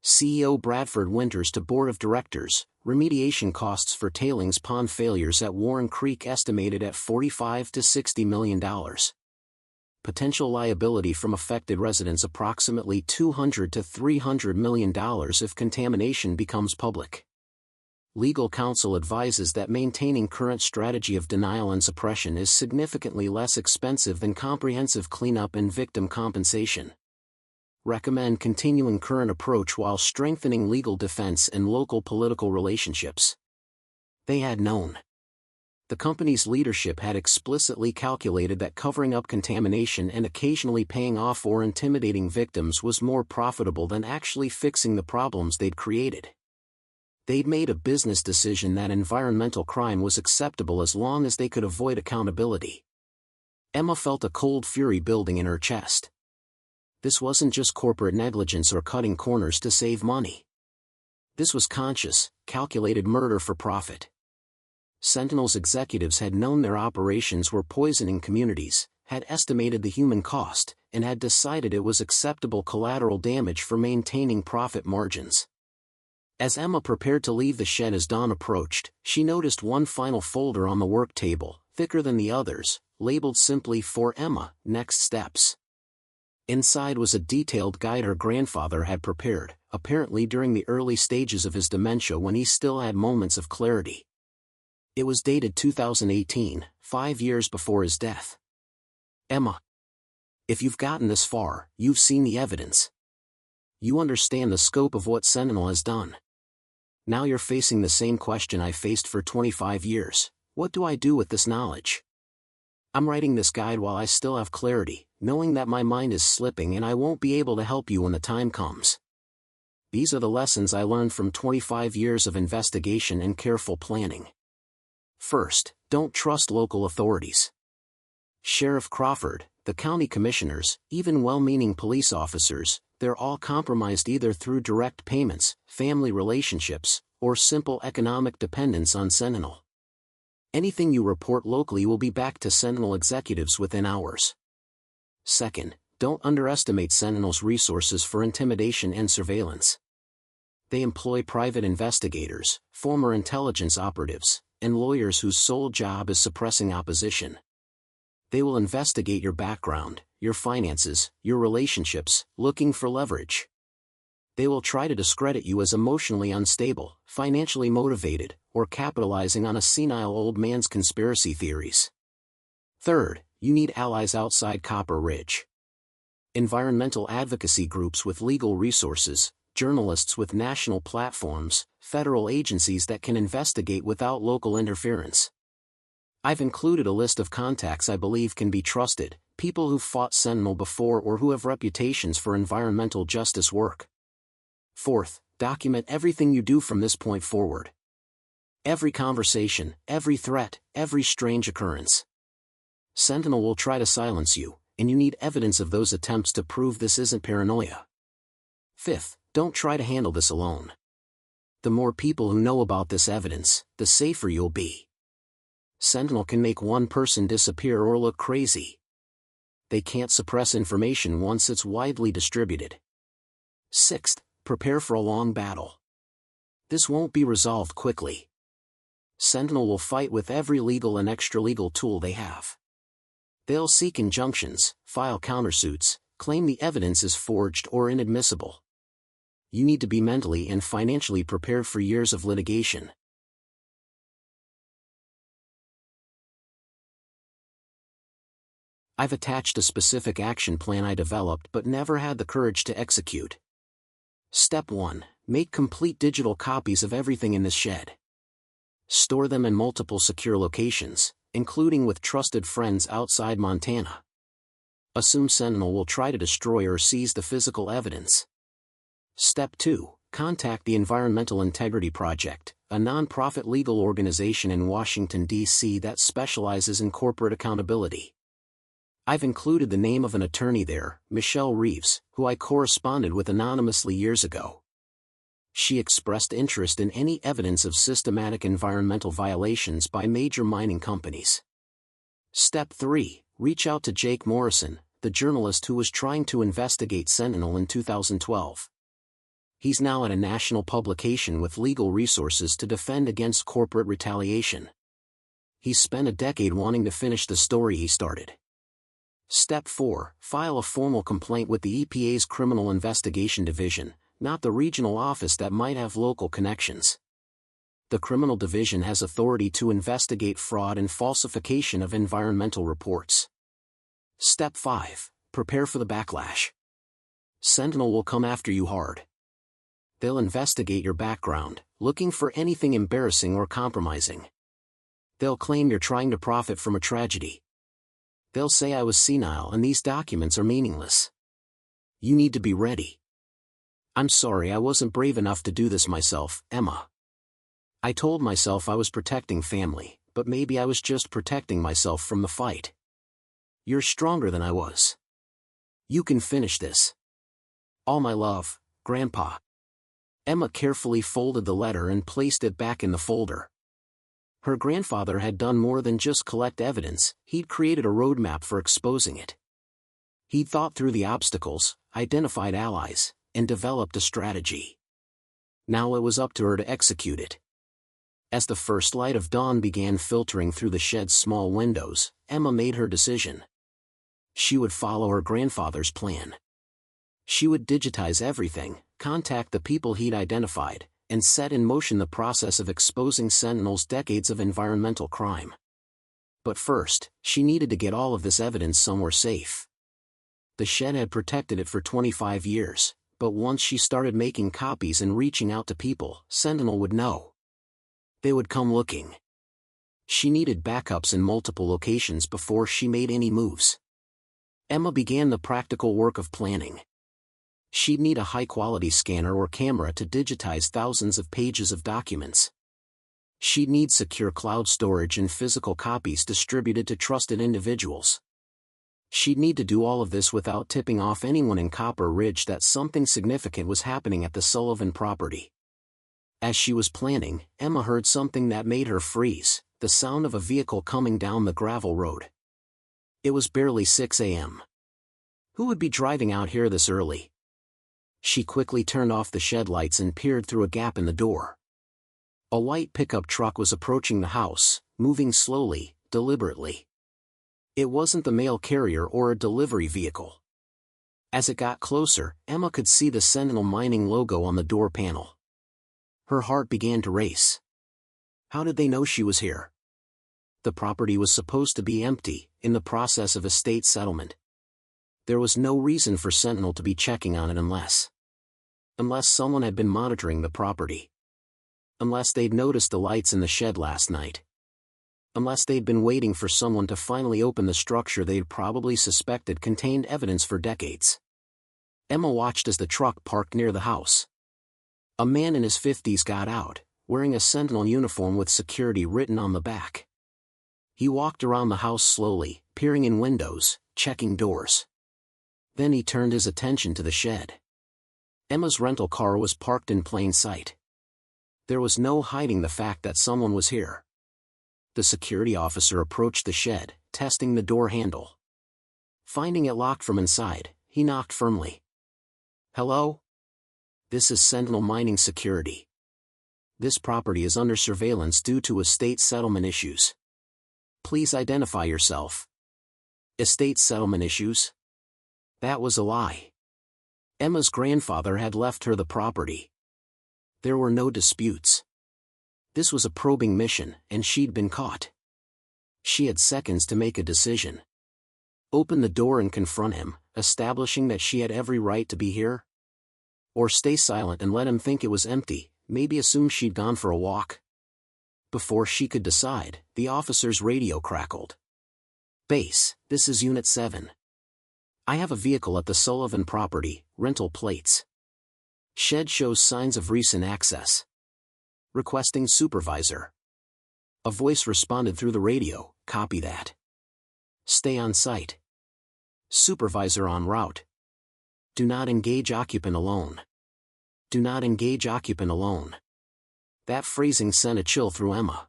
CEO Bradford Winters to Board of Directors, remediation costs for tailings pond failures at Warren Creek estimated at $45 to $60 million. Potential liability from affected residents approximately $200 to $300 million if contamination becomes public. Legal counsel advises that maintaining current strategy of denial and suppression is significantly less expensive than comprehensive cleanup and victim compensation. Recommend continuing current approach while strengthening legal defense and local political relationships. They had known. The company's leadership had explicitly calculated that covering up contamination and occasionally paying off or intimidating victims was more profitable than actually fixing the problems they'd created. They'd made a business decision that environmental crime was acceptable as long as they could avoid accountability. Emma felt a cold fury building in her chest. This wasn't just corporate negligence or cutting corners to save money. This was conscious, calculated murder for profit. Sentinel's executives had known their operations were poisoning communities, had estimated the human cost, and had decided it was acceptable collateral damage for maintaining profit margins. As Emma prepared to leave the shed as dawn approached, she noticed one final folder on the work table, thicker than the others, labeled simply "For Emma, Next Steps." Inside was a detailed guide her grandfather had prepared, apparently during the early stages of his dementia when he still had moments of clarity. It was dated 2018, 5 years before his death. Emma. If you've gotten this far, you've seen the evidence. You understand the scope of what Sentinel has done. Now you're facing the same question I faced for 25 years. What do I do with this knowledge? I'm writing this guide while I still have clarity, knowing that my mind is slipping and I won't be able to help you when the time comes. These are the lessons I learned from 25 years of investigation and careful planning. First, don't trust local authorities. Sheriff Crawford, the county commissioners, even well-meaning police officers, they're all compromised either through direct payments, family relationships, or simple economic dependence on Sentinel. Anything you report locally will be back to Sentinel executives within hours. Second, don't underestimate Sentinel's resources for intimidation and surveillance. They employ private investigators, former intelligence operatives, and lawyers whose sole job is suppressing opposition. They will investigate your background, your finances, your relationships, looking for leverage. They will try to discredit you as emotionally unstable, financially motivated, or capitalizing on a senile old man's conspiracy theories. Third, you need allies outside Copper Ridge. Environmental advocacy groups with legal resources, journalists with national platforms, federal agencies that can investigate without local interference. I've included a list of contacts I believe can be trusted, people who've fought Sentinel before or who have reputations for environmental justice work. Fourth, document everything you do from this point forward. Every conversation, every threat, every strange occurrence. Sentinel will try to silence you, and you need evidence of those attempts to prove this isn't paranoia. Fifth, don't try to handle this alone. The more people who know about this evidence, the safer you'll be. Sentinel can make one person disappear or look crazy. They can't suppress information once it's widely distributed. Sixth, prepare for a long battle. This won't be resolved quickly. Sentinel will fight with every legal and extra-legal tool they have. They'll seek injunctions, file countersuits, claim the evidence is forged or inadmissible. You need to be mentally and financially prepared for years of litigation. I've attached a specific action plan I developed but never had the courage to execute. Step 1. Make complete digital copies of everything in this shed. Store them in multiple secure locations, including with trusted friends outside Montana. Assume Sentinel will try to destroy or seize the physical evidence. Step 2. Contact the Environmental Integrity Project, a nonprofit legal organization in Washington, D.C. that specializes in corporate accountability. I've included the name of an attorney there, Michelle Reeves, who I corresponded with anonymously years ago. She expressed interest in any evidence of systematic environmental violations by major mining companies. Step 3. Reach out to Jake Morrison, the journalist who was trying to investigate Sentinel in 2012. He's now at a national publication with legal resources to defend against corporate retaliation. He's spent a decade wanting to finish the story he started. Step 4. File a formal complaint with the EPA's Criminal Investigation Division, not the regional office that might have local connections. The Criminal Division has authority to investigate fraud and falsification of environmental reports. Step 5. Prepare for the backlash. Sentinel will come after you hard. They'll investigate your background, looking for anything embarrassing or compromising. They'll claim you're trying to profit from a tragedy. They'll say I was senile and these documents are meaningless. You need to be ready. I'm sorry I wasn't brave enough to do this myself, Emma. I told myself I was protecting family, but maybe I was just protecting myself from the fight. You're stronger than I was. You can finish this. All my love, Grandpa. Emma carefully folded the letter and placed it back in the folder. Her grandfather had done more than just collect evidence, he'd created a roadmap for exposing it. He'd thought through the obstacles, identified allies, and developed a strategy. Now it was up to her to execute it. As the first light of dawn began filtering through the shed's small windows, Emma made her decision. She would follow her grandfather's plan. She would digitize everything, contact the people he'd identified, and set in motion the process of exposing Sentinel's decades of environmental crime. But first, she needed to get all of this evidence somewhere safe. The shed had protected it for 25 years, but once she started making copies and reaching out to people, Sentinel would know. They would come looking. She needed backups in multiple locations before she made any moves. Emma began the practical work of planning. She'd need a high-quality scanner or camera to digitize thousands of pages of documents. She'd need secure cloud storage and physical copies distributed to trusted individuals. She'd need to do all of this without tipping off anyone in Copper Ridge that something significant was happening at the Sullivan property. As she was planning, Emma heard something that made her freeze, the sound of a vehicle coming down the gravel road. It was barely 6 a.m. Who would be driving out here this early? She quickly turned off the shed lights and peered through a gap in the door. A white pickup truck was approaching the house, moving slowly, deliberately. It wasn't the mail carrier or a delivery vehicle. As it got closer, Emma could see the Sentinel Mining logo on the door panel. Her heart began to race. How did they know she was here? The property was supposed to be empty, in the process of estate settlement. There was no reason for Sentinel to be checking on it unless someone had been monitoring the property. Unless they'd noticed the lights in the shed last night. Unless they'd been waiting for someone to finally open the structure they'd probably suspected contained evidence for decades. Emma watched as the truck parked near the house. A man in his 50s got out, wearing a Sentinel uniform with security written on the back. He walked around the house slowly, peering in windows, checking doors. Then he turned his attention to the shed. Emma's rental car was parked in plain sight. There was no hiding the fact that someone was here. The security officer approached the shed, testing the door handle. Finding it locked from inside, he knocked firmly. "Hello? This is Sentinel Mining Security. This property is under surveillance due to estate settlement issues. Please identify yourself." Estate settlement issues? That was a lie. Emma's grandfather had left her the property. There were no disputes. This was a probing mission, and she'd been caught. She had seconds to make a decision. Open the door and confront him, establishing that she had every right to be here? Or stay silent and let him think it was empty, maybe assume she'd gone for a walk? Before she could decide, the officer's radio crackled. "Base, this is Unit 7. I have a vehicle at the Sullivan property, rental plates. Shed shows signs of recent access. Requesting supervisor." A voice responded through the radio, "Copy that. Stay on site. Supervisor en route. Do not engage occupant alone. Do not engage occupant alone." That phrasing sent a chill through Emma.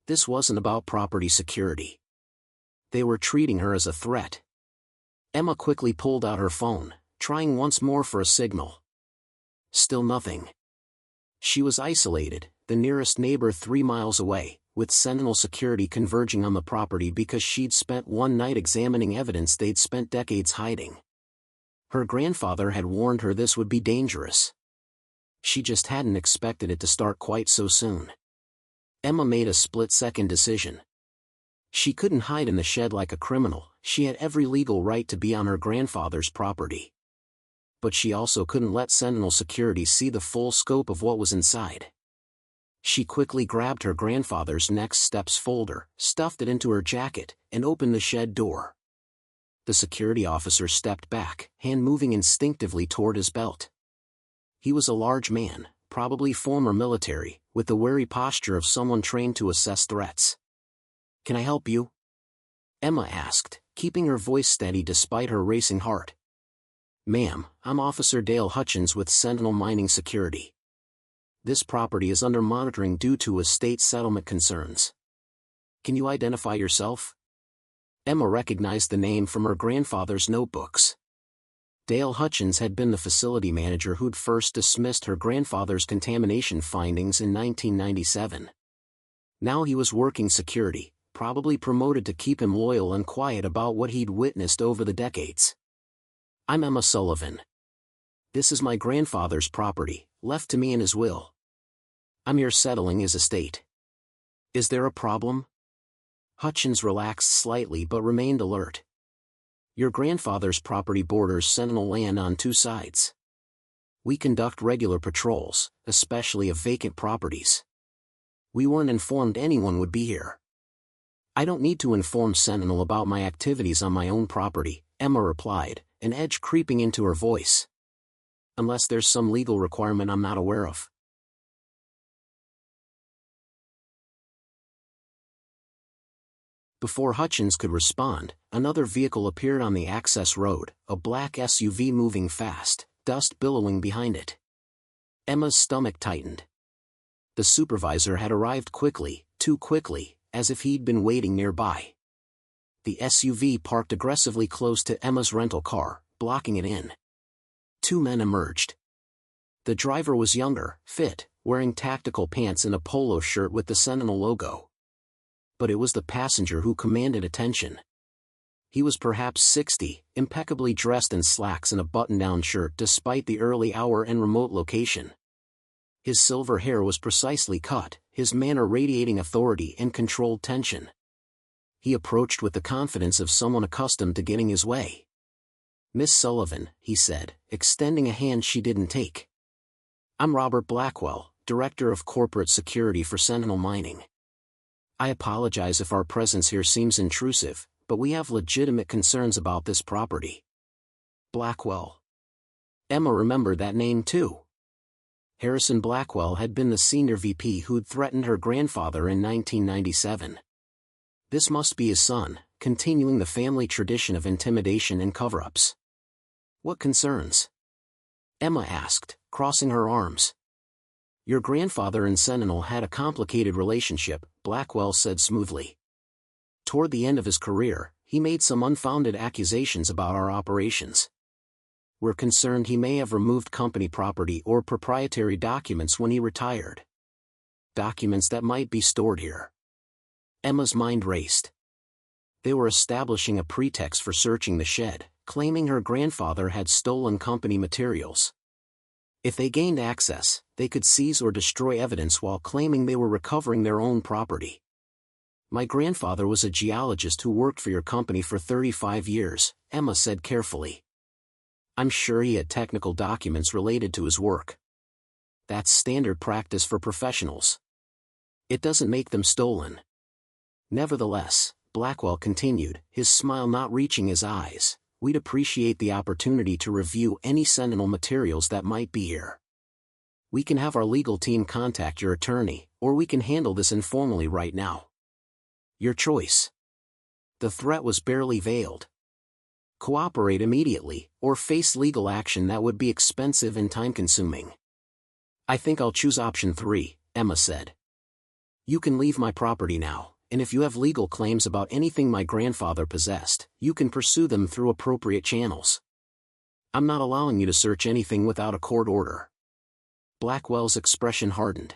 This wasn't about property security. They were treating her as a threat. Emma quickly pulled out her phone, trying once more for a signal. Still nothing. She was isolated, the nearest neighbor 3 miles away, with Sentinel security converging on the property because she'd spent one night examining evidence they'd spent decades hiding. Her grandfather had warned her this would be dangerous. She just hadn't expected it to start quite so soon. Emma made a split-second decision. She couldn't hide in the shed like a criminal, she had every legal right to be on her grandfather's property. But she also couldn't let Sentinel security see the full scope of what was inside. She quickly grabbed her grandfather's next steps folder, stuffed it into her jacket, and opened the shed door. The security officer stepped back, hand moving instinctively toward his belt. He was a large man, probably former military, with the wary posture of someone trained to assess threats. "Can I help you?" Emma asked, keeping her voice steady despite her racing heart. "Ma'am, I'm Officer Dale Hutchins with Sentinel Mining Security. This property is under monitoring due to estate settlement concerns. Can you identify yourself?" Emma recognized the name from her grandfather's notebooks. Dale Hutchins had been the facility manager who'd first dismissed her grandfather's contamination findings in 1997. Now he was working security, probably promoted to keep him loyal and quiet about what he'd witnessed over the decades. "I'm Emma Sullivan. This is my grandfather's property, left to me in his will. I'm here settling his estate. Is there a problem?" Hutchins relaxed slightly but remained alert. "Your grandfather's property borders Sentinel land on 2 sides. We conduct regular patrols, especially of vacant properties. We weren't informed anyone would be here." "I don't need to inform Sentinel about my activities on my own property," Emma replied, an edge creeping into her voice. "Unless there's some legal requirement I'm not aware of." Before Hutchins could respond, another vehicle appeared on the access road, a black SUV moving fast, dust billowing behind it. Emma's stomach tightened. The supervisor had arrived quickly, too quickly, as if he'd been waiting nearby. The SUV parked aggressively close to Emma's rental car, blocking it in. 2 men emerged. The driver was younger, fit, wearing tactical pants and a polo shirt with the Sentinel logo. But it was the passenger who commanded attention. He was perhaps 60, impeccably dressed in slacks and a button-down shirt despite the early hour and remote location. His silver hair was precisely cut, his manner radiating authority and controlled tension. He approached with the confidence of someone accustomed to getting his way. "Miss Sullivan," he said, extending a hand she didn't take. "I'm Robert Blackwell, Director of Corporate Security for Sentinel Mining. I apologize if our presence here seems intrusive, but we have legitimate concerns about this property." Blackwell. Emma remembered that name too. Harrison Blackwell had been the senior VP who'd threatened her grandfather in 1997. This must be his son, continuing the family tradition of intimidation and cover-ups. "What concerns?" Emma asked, crossing her arms. "Your grandfather and Sentinel had a complicated relationship," Blackwell said smoothly. "Toward the end of his career, he made some unfounded accusations about our operations. We're concerned he may have removed company property or proprietary documents when he retired. Documents that might be stored here." Emma's mind raced. They were establishing a pretext for searching the shed, claiming her grandfather had stolen company materials. If they gained access, they could seize or destroy evidence while claiming they were recovering their own property. My grandfather was a geologist who worked for your company for 35 years, Emma said carefully. I'm sure he had technical documents related to his work. That's standard practice for professionals. It doesn't make them stolen. Nevertheless, Blackwell continued, his smile not reaching his eyes, we'd appreciate the opportunity to review any Sentinel materials that might be here. We can have our legal team contact your attorney, or we can handle this informally right now. Your choice. The threat was barely veiled. Cooperate immediately, or face legal action that would be expensive and time-consuming. I think I'll choose option 3, Emma said. You can leave my property now, and if you have legal claims about anything my grandfather possessed, you can pursue them through appropriate channels. I'm not allowing you to search anything without a court order. Blackwell's expression hardened.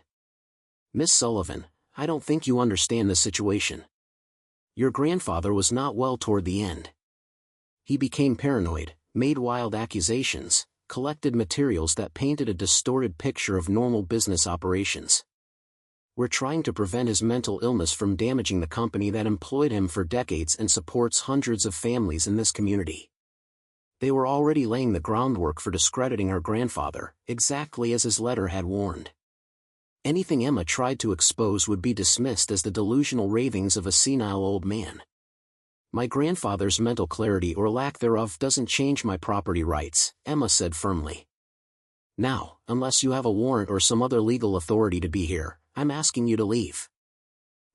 Miss Sullivan, I don't think you understand the situation. Your grandfather was not well toward the end. He became paranoid, made wild accusations, collected materials that painted a distorted picture of normal business operations. We're trying to prevent his mental illness from damaging the company that employed him for decades and supports hundreds of families in this community. They were already laying the groundwork for discrediting her grandfather, exactly as his letter had warned. Anything Emma tried to expose would be dismissed as the delusional ravings of a senile old man. My grandfather's mental clarity or lack thereof doesn't change my property rights, Emma said firmly. Now, unless you have a warrant or some other legal authority to be here, I'm asking you to leave.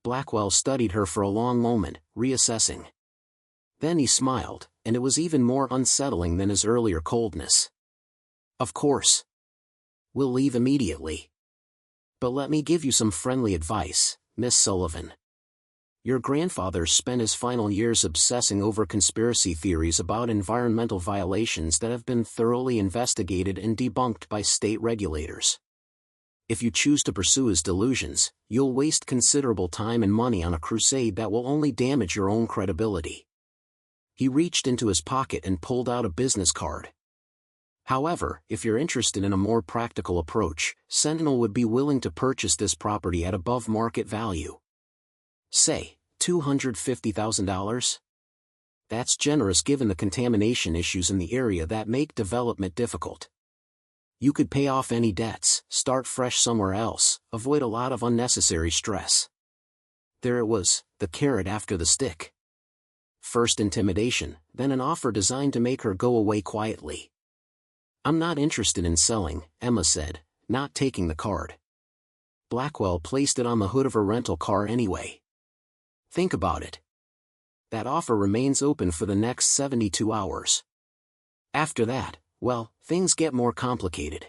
Blackwell studied her for a long moment, reassessing. Then he smiled, and it was even more unsettling than his earlier coldness. Of course. We'll leave immediately. But let me give you some friendly advice, Miss Sullivan. Your grandfather spent his final years obsessing over conspiracy theories about environmental violations that have been thoroughly investigated and debunked by state regulators. If you choose to pursue his delusions, you'll waste considerable time and money on a crusade that will only damage your own credibility. He reached into his pocket and pulled out a business card. However, if you're interested in a more practical approach, Sentinel would be willing to purchase this property at above market value. Say, $250,000? That's generous given the contamination issues in the area that make development difficult. You could pay off any debts, start fresh somewhere else, avoid a lot of unnecessary stress. There it was, the carrot after the stick. First intimidation, then an offer designed to make her go away quietly. I'm not interested in selling, Emma said, not taking the card. Blackwell placed it on the hood of her rental car anyway. Think about it. That offer remains open for the next 72 hours. After that, well, things get more complicated.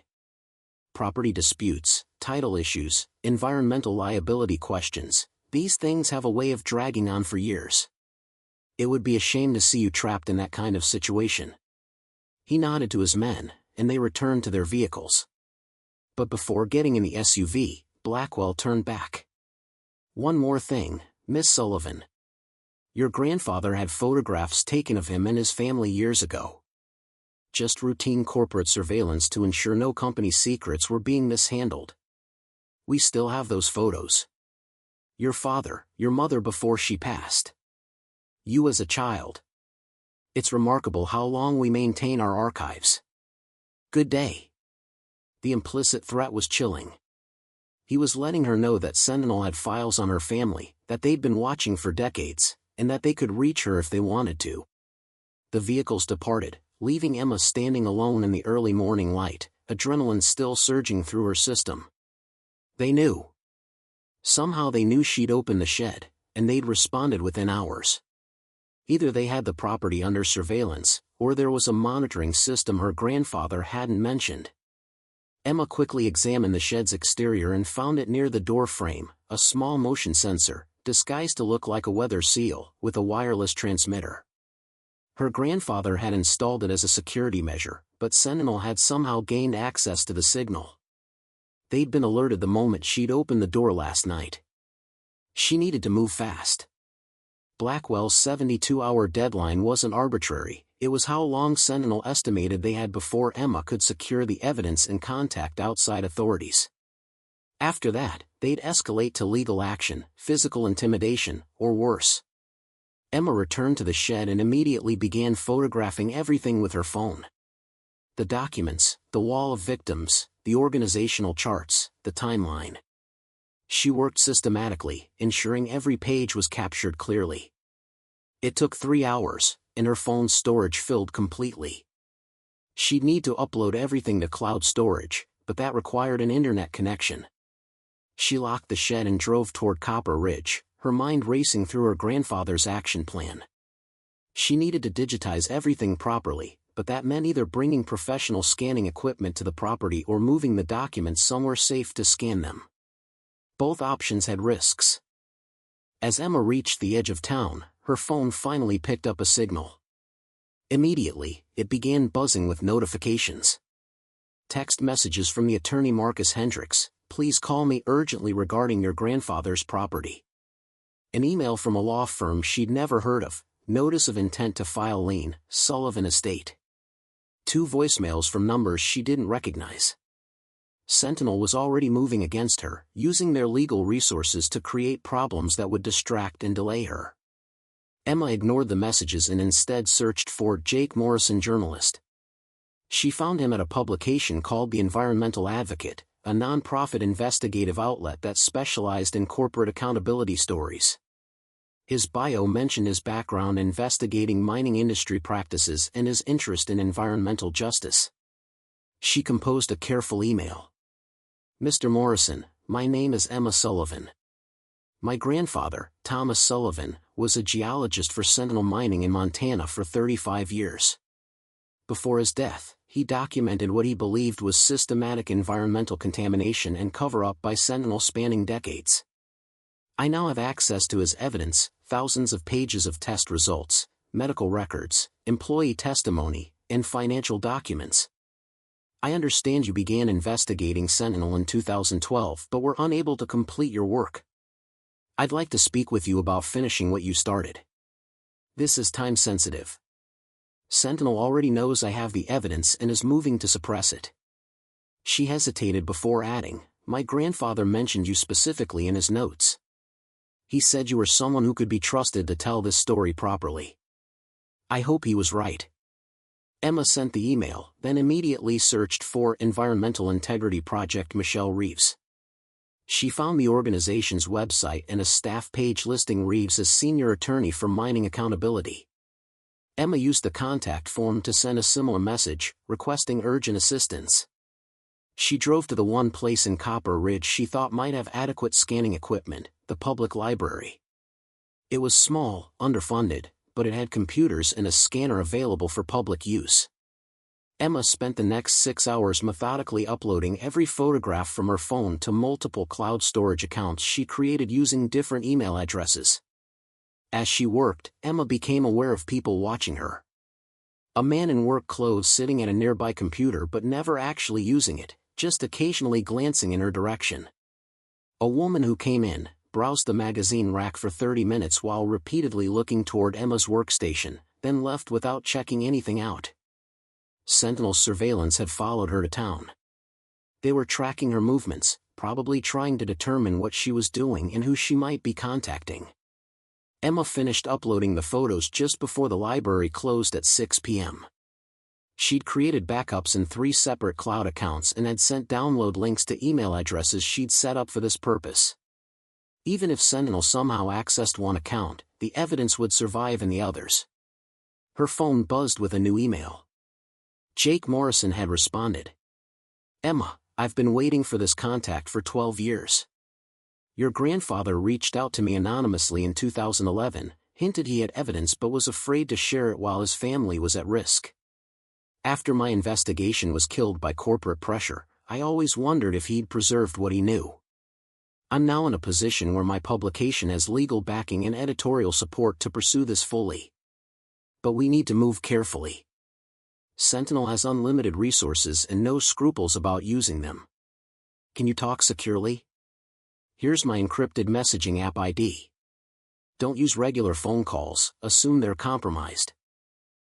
Property disputes, title issues, environmental liability questions, these things have a way of dragging on for years. It would be a shame to see you trapped in that kind of situation. He nodded to his men, and they returned to their vehicles. But before getting in the SUV, Blackwell turned back. One more thing, Miss Sullivan. Your grandfather had photographs taken of him and his family years ago. Just routine corporate surveillance to ensure no company secrets were being mishandled. We still have those photos. Your father, your mother before she passed. You as a child. It's remarkable how long we maintain our archives. Good day. The implicit threat was chilling. He was letting her know that Sentinel had files on her family, that they'd been watching for decades, and that they could reach her if they wanted to. The vehicles departed, leaving Emma standing alone in the early morning light, adrenaline still surging through her system. They knew. Somehow they knew she'd opened the shed, and they'd responded within hours. Either they had the property under surveillance, or there was a monitoring system her grandfather hadn't mentioned. Emma quickly examined the shed's exterior and found it near the door frame, a small motion sensor, disguised to look like a weather seal, with a wireless transmitter. Her grandfather had installed it as a security measure, but Sentinel had somehow gained access to the signal. They'd been alerted the moment she'd opened the door last night. She needed to move fast. Blackwell's 72-hour deadline wasn't arbitrary, it was how long Sentinel estimated they had before Emma could secure the evidence and contact outside authorities. After that, they'd escalate to legal action, physical intimidation, or worse. Emma returned to the shed and immediately began photographing everything with her phone. The documents, the wall of victims, the organizational charts, the timeline. She worked systematically, ensuring every page was captured clearly. It took 3 hours, and her phone's storage filled completely. She'd need to upload everything to cloud storage, but that required an internet connection. She locked the shed and drove toward Copper Ridge, her mind racing through her grandfather's action plan. She needed to digitize everything properly, but that meant either bringing professional scanning equipment to the property or moving the documents somewhere safe to scan them. Both options had risks. As Emma reached the edge of town, her phone finally picked up a signal. Immediately, it began buzzing with notifications. Text messages from the attorney Marcus Hendricks, "Please call me urgently regarding your grandfather's property." An email from a law firm she'd never heard of, "Notice of intent to file lien, Sullivan Estate." 2 voicemails from numbers she didn't recognize. Sentinel was already moving against her, using their legal resources to create problems that would distract and delay her. Emma ignored the messages and instead searched for Jake Morrison, journalist. She found him at a publication called The Environmental Advocate, a non-profit investigative outlet that specialized in corporate accountability stories. His bio mentioned his background investigating mining industry practices and his interest in environmental justice. She composed a careful email. "Mr. Morrison, my name is Emma Sullivan. My grandfather, Thomas Sullivan, was a geologist for Sentinel Mining in Montana for 35 years. Before his death, he documented what he believed was systematic environmental contamination and cover-up by Sentinel spanning decades. I now have access to his evidence, thousands of pages of test results, medical records, employee testimony, and financial documents. I understand you began investigating Sentinel in 2012 but were unable to complete your work. I'd like to speak with you about finishing what you started. This is time-sensitive. Sentinel already knows I have the evidence and is moving to suppress it." She hesitated before adding, "My grandfather mentioned you specifically in his notes. He said you were someone who could be trusted to tell this story properly. I hope he was right." Emma sent the email, then immediately searched for Environmental Integrity Project Michelle Reeves. She found the organization's website and a staff page listing Reeves as senior attorney for mining accountability. Emma used the contact form to send a similar message, requesting urgent assistance. She drove to the one place in Copper Ridge she thought might have adequate scanning equipment, the public library. It was small, underfunded, but it had computers and a scanner available for public use. Emma spent the next 6 hours methodically uploading every photograph from her phone to multiple cloud storage accounts she created using different email addresses. As she worked, Emma became aware of people watching her. A man in work clothes sitting at a nearby computer but never actually using it, just occasionally glancing in her direction. A woman who came in, browsed the magazine rack for 30 minutes while repeatedly looking toward Emma's workstation, then left without checking anything out. Sentinel's surveillance had followed her to town. They were tracking her movements, probably trying to determine what she was doing and who she might be contacting. Emma finished uploading the photos just before the library closed at 6 p.m. She'd created backups in 3 separate cloud accounts and had sent download links to email addresses she'd set up for this purpose. Even if Sentinel somehow accessed one account, the evidence would survive in the others. Her phone buzzed with a new email. Jake Morrison had responded. "Emma, I've been waiting for this contact for 12 years. Your grandfather reached out to me anonymously in 2011, hinted he had evidence but was afraid to share it while his family was at risk. After my investigation was killed by corporate pressure, I always wondered if he'd preserved what he knew. I'm now in a position where my publication has legal backing and editorial support to pursue this fully. But we need to move carefully. Sentinel has unlimited resources and no scruples about using them. Can you talk securely? Here's my encrypted messaging app ID. Don't use regular phone calls, assume they're compromised."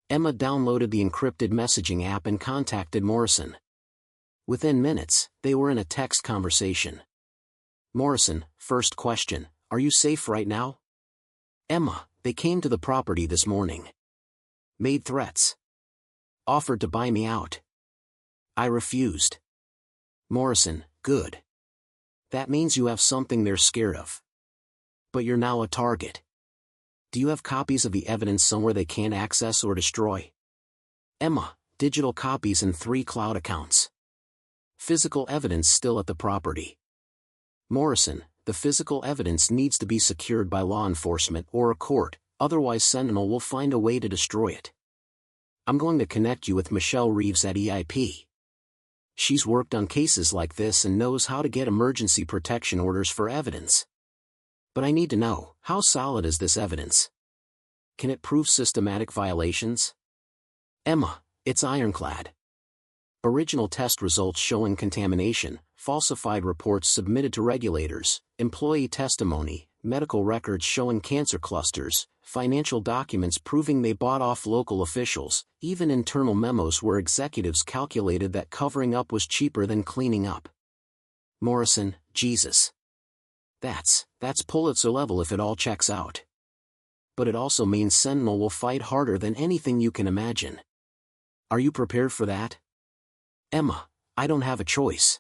Emma downloaded the encrypted messaging app and contacted Morrison. Within minutes, they were in a text conversation. Morrison, first question, are you safe right now? Emma, they came to the property this morning. Made threats. Offered to buy me out. I refused. Morrison, good. That means you have something they're scared of. But you're now a target. Do you have copies of the evidence somewhere they can't access or destroy? Emma, digital copies and 3 cloud accounts. Physical evidence still at the property. Morrison, the physical evidence needs to be secured by law enforcement or a court, otherwise Sentinel will find a way to destroy it. I'm going to connect you with Michelle Reeves at EIP. She's worked on cases like this and knows how to get emergency protection orders for evidence. But I need to know, how solid is this evidence? Can it prove systematic violations? Emma, it's ironclad. Original test results showing contamination, falsified reports submitted to regulators, employee testimony, medical records showing cancer clusters, financial documents proving they bought off local officials, even internal memos where executives calculated that covering up was cheaper than cleaning up. Morrison, Jesus. That's Pulitzer level if it all checks out. But it also means Sentinel will fight harder than anything you can imagine. Are you prepared for that? Emma, I don't have a choice.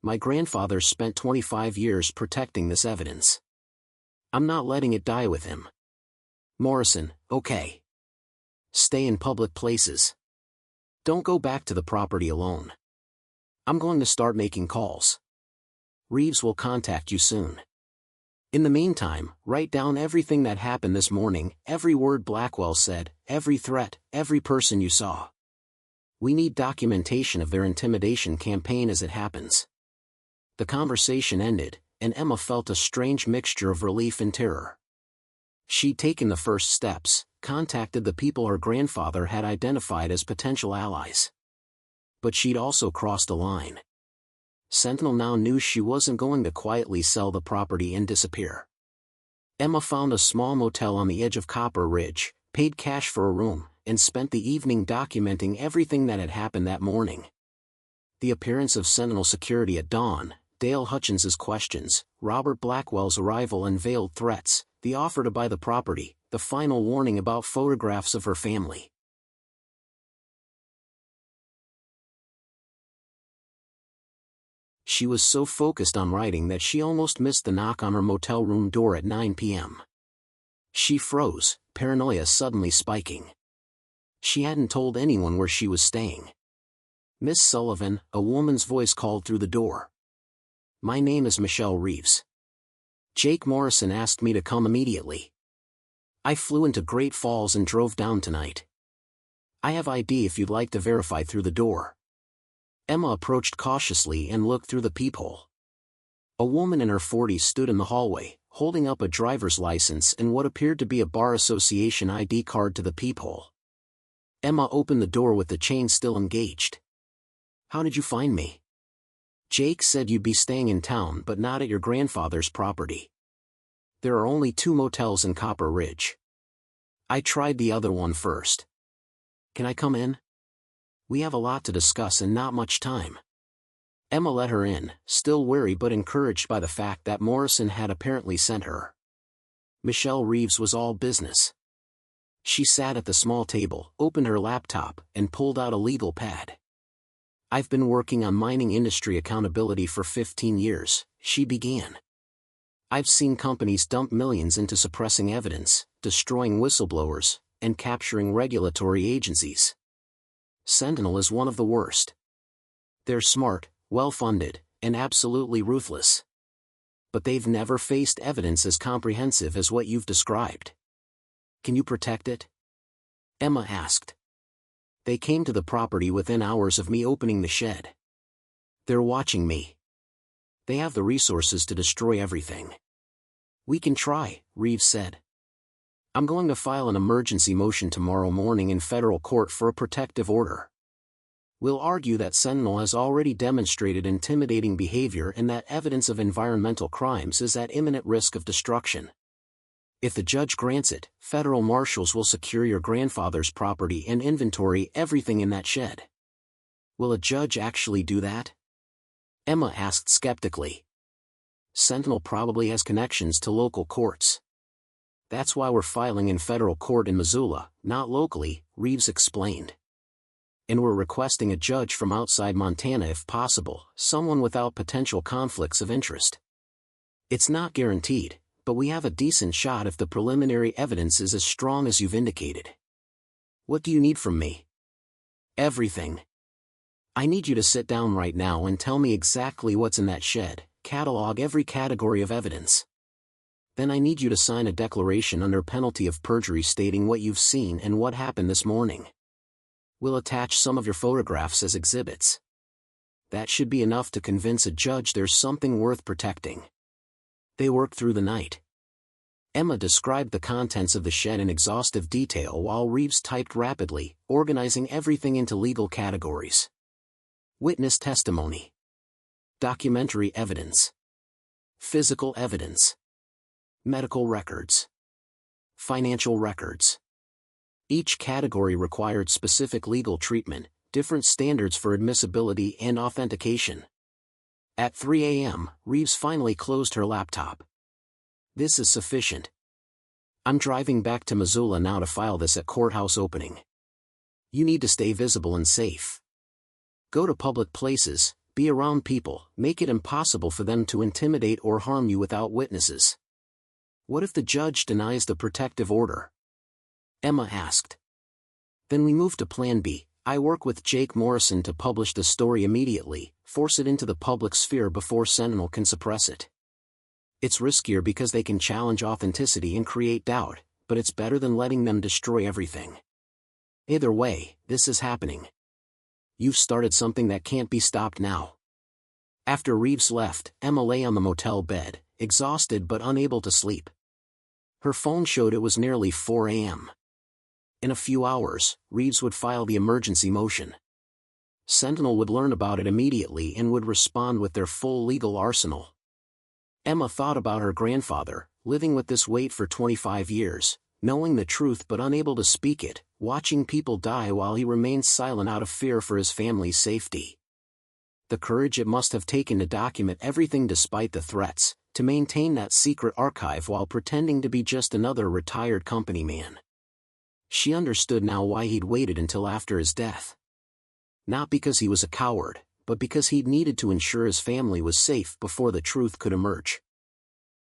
My grandfather spent 25 years protecting this evidence. I'm not letting it die with him. Morrison, okay. Stay in public places. Don't go back to the property alone. I'm going to start making calls. Reeves will contact you soon. In the meantime, write down everything that happened this morning, every word Blackwell said, every threat, every person you saw. We need documentation of their intimidation campaign as it happens. The conversation ended, and Emma felt a strange mixture of relief and terror. She'd taken the first steps, contacted the people her grandfather had identified as potential allies. But she'd also crossed a line. Sentinel now knew she wasn't going to quietly sell the property and disappear. Emma found a small motel on the edge of Copper Ridge, paid cash for a room, and spent the evening documenting everything that had happened that morning. The appearance of Sentinel security at dawn, Dale Hutchins's questions, Robert Blackwell's arrival and veiled threats, the offer to buy the property, the final warning about photographs of her family. She was so focused on writing that she almost missed the knock on her motel room door at 9 p.m. She froze, paranoia suddenly spiking. She hadn't told anyone where she was staying. Miss Sullivan, a woman's voice called through the door. My name is Michelle Reeves. Jake Morrison asked me to come immediately. I flew into Great Falls and drove down tonight. I have ID if you'd like to verify through the door. Emma approached cautiously and looked through the peephole. A woman in her 40s stood in the hallway, holding up a driver's license and what appeared to be a bar association ID card to the peephole. Emma opened the door with the chain still engaged. How did you find me? Jake said you'd be staying in town but not at your grandfather's property. There are only 2 motels in Copper Ridge. I tried the other one first. Can I come in? We have a lot to discuss and not much time. Emma let her in, still wary but encouraged by the fact that Morrison had apparently sent her. Michelle Reeves was all business. She sat at the small table, opened her laptop, and pulled out a legal pad. I've been working on mining industry accountability for 15 years, she began. I've seen companies dump millions into suppressing evidence, destroying whistleblowers, and capturing regulatory agencies. Sentinel is one of the worst. They're smart, well-funded, and absolutely ruthless. But they've never faced evidence as comprehensive as what you've described. Can you protect it? Emma asked. They came to the property within hours of me opening the shed. They're watching me. They have the resources to destroy everything. We can try, Reeves said. I'm going to file an emergency motion tomorrow morning in federal court for a protective order. We'll argue that Sentinel has already demonstrated intimidating behavior and that evidence of environmental crimes is at imminent risk of destruction. If the judge grants it, federal marshals will secure your grandfather's property and inventory everything in that shed. Will a judge actually do that? Emma asked skeptically. Sentinel probably has connections to local courts. That's why we're filing in federal court in Missoula, not locally, Reeves explained. And we're requesting a judge from outside Montana if possible, someone without potential conflicts of interest. It's not guaranteed, but we have a decent shot if the preliminary evidence is as strong as you've indicated. What do you need from me? Everything. I need you to sit down right now and tell me exactly what's in that shed, catalog every category of evidence. Then I need you to sign a declaration under penalty of perjury stating what you've seen and what happened this morning. We'll attach some of your photographs as exhibits. That should be enough to convince a judge there's something worth protecting. They worked through the night. Emma described the contents of the shed in exhaustive detail while Reeves typed rapidly, organizing everything into legal categories. Witness testimony. Documentary evidence. Physical evidence. Medical records. Financial records. Each category required specific legal treatment, different standards for admissibility and authentication. At 3 a.m., Reeves finally closed her laptop. This is sufficient. I'm driving back to Missoula now to file this at courthouse opening. You need to stay visible and safe. Go to public places, be around people, make it impossible for them to intimidate or harm you without witnesses. What if the judge denies the protective order? Emma asked. Then we move to Plan B. I work with Jake Morrison to publish the story immediately, force it into the public sphere before Sentinel can suppress it. It's riskier because they can challenge authenticity and create doubt, but it's better than letting them destroy everything. Either way, this is happening. You've started something that can't be stopped now. After Reeves left, Emma lay on the motel bed, exhausted but unable to sleep. Her phone showed it was nearly 4 a.m. In a few hours, Reeves would file the emergency motion. Sentinel would learn about it immediately and would respond with their full legal arsenal. Emma thought about her grandfather, living with this weight for 25 years, knowing the truth but unable to speak it, watching people die while he remained silent out of fear for his family's safety. The courage it must have taken to document everything despite the threats, to maintain that secret archive while pretending to be just another retired company man. She understood now why he'd waited until after his death. Not because he was a coward, but because he'd needed to ensure his family was safe before the truth could emerge.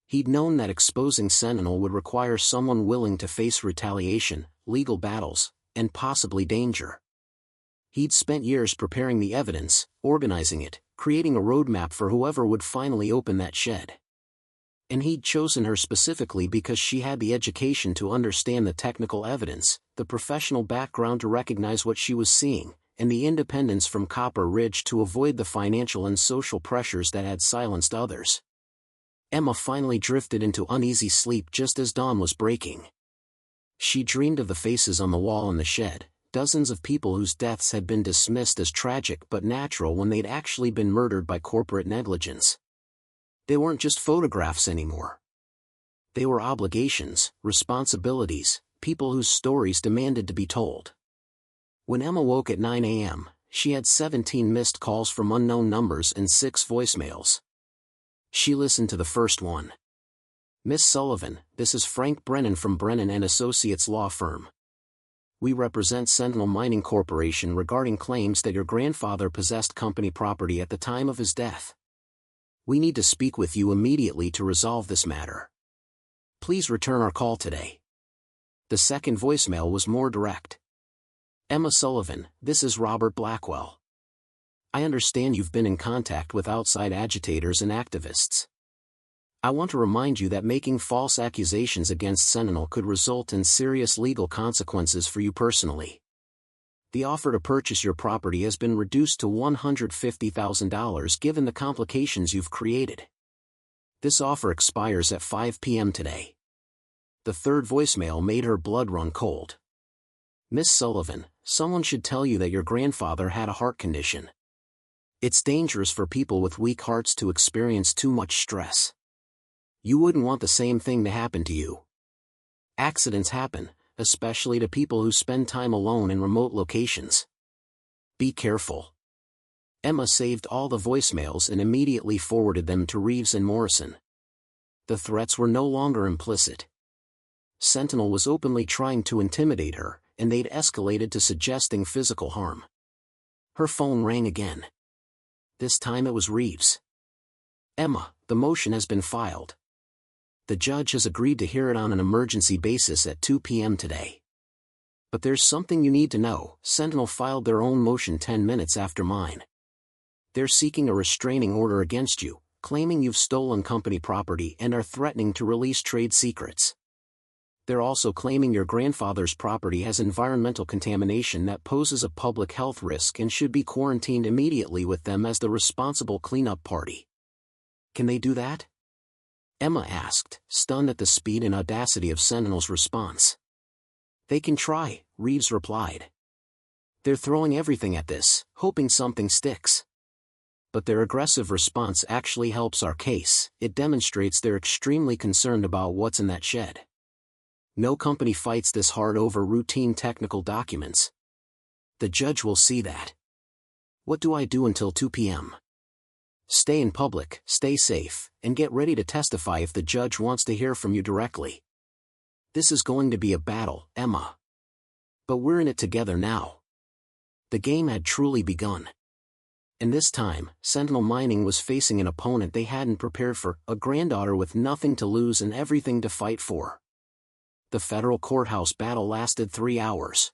He'd known that exposing Sentinel would require someone willing to face retaliation, legal battles, and possibly danger. He'd spent years preparing the evidence, organizing it, creating a roadmap for whoever would finally open that shed. And he'd chosen her specifically because she had the education to understand the technical evidence, the professional background to recognize what she was seeing, and the independence from Copper Ridge to avoid the financial and social pressures that had silenced others. Emma finally drifted into uneasy sleep just as dawn was breaking. She dreamed of the faces on the wall in the shed, dozens of people whose deaths had been dismissed as tragic but natural when they'd actually been murdered by corporate negligence. They weren't just photographs anymore. They were obligations, responsibilities, people whose stories demanded to be told. When Emma woke at 9 a.m., she had 17 missed calls from unknown numbers and 6 voicemails. She listened to the first one. Miss Sullivan, this is Frank Brennan from Brennan & Associates Law Firm. We represent Sentinel Mining Corporation regarding claims that your grandfather possessed company property at the time of his death. We need to speak with you immediately to resolve this matter. Please return our call today. The second voicemail was more direct. Emma Sullivan, this is Robert Blackwell. I understand you've been in contact with outside agitators and activists. I want to remind you that making false accusations against Sentinel could result in serious legal consequences for you personally. The offer to purchase your property has been reduced to $150,000 given the complications you've created. This offer expires at 5 p.m. today. The third voicemail made her blood run cold. Miss Sullivan, someone should tell you that your grandfather had a heart condition. It's dangerous for people with weak hearts to experience too much stress. You wouldn't want the same thing to happen to you. Accidents happen, especially to people who spend time alone in remote locations. Be careful. Emma saved all the voicemails and immediately forwarded them to Reeves and Morrison. The threats were no longer implicit. Sentinel was openly trying to intimidate her, and they'd escalated to suggesting physical harm. Her phone rang again. This time it was Reeves. "Emma, the motion has been filed. The judge has agreed to hear it on an emergency basis at 2 p.m. today. But there's something you need to know. Sentinel filed their own motion 10 minutes after mine. They're seeking a restraining order against you, claiming you've stolen company property and are threatening to release trade secrets. They're also claiming your grandfather's property has environmental contamination that poses a public health risk and should be quarantined immediately with them as the responsible cleanup party." "Can they do that?" Emma asked, stunned at the speed and audacity of Sentinel's response. "They can try," Reeves replied. "They're throwing everything at this, hoping something sticks. But their aggressive response actually helps our case. It demonstrates they're extremely concerned about what's in that shed. No company fights this hard over routine technical documents. The judge will see that. What do I do until 2 p.m.? Stay in public, stay safe, and get ready to testify if the judge wants to hear from you directly. This is going to be a battle, Emma. But we're in it together now." The game had truly begun. And this time, Sentinel Mining was facing an opponent they hadn't prepared for, a granddaughter with nothing to lose and everything to fight for. The federal courthouse battle lasted 3 hours.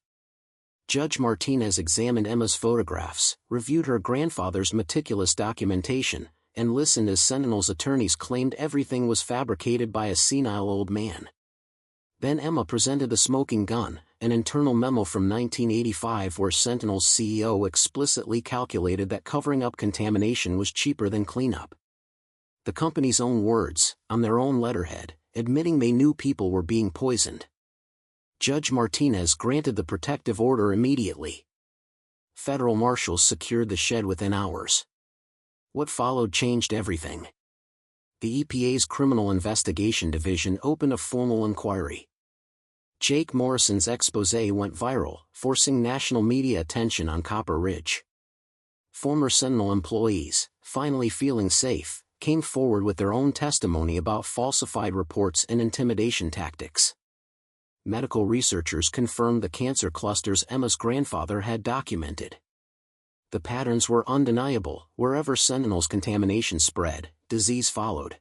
Judge Martinez examined Emma's photographs, reviewed her grandfather's meticulous documentation, and listened as Sentinel's attorneys claimed everything was fabricated by a senile old man. Then Emma presented the smoking gun, an internal memo from 1985 where Sentinel's CEO explicitly calculated that covering up contamination was cheaper than cleanup. The company's own words, on their own letterhead, admitting they knew people were being poisoned. Judge Martinez granted the protective order immediately. Federal marshals secured the shed within hours. What followed changed everything. The EPA's Criminal Investigation Division opened a formal inquiry. Jake Morrison's exposé went viral, forcing national media attention on Copper Ridge. Former Sentinel employees, finally feeling safe, came forward with their own testimony about falsified reports and intimidation tactics. Medical researchers confirmed the cancer clusters Emma's grandfather had documented. The patterns were undeniable. Wherever Sentinel's contamination spread, disease followed.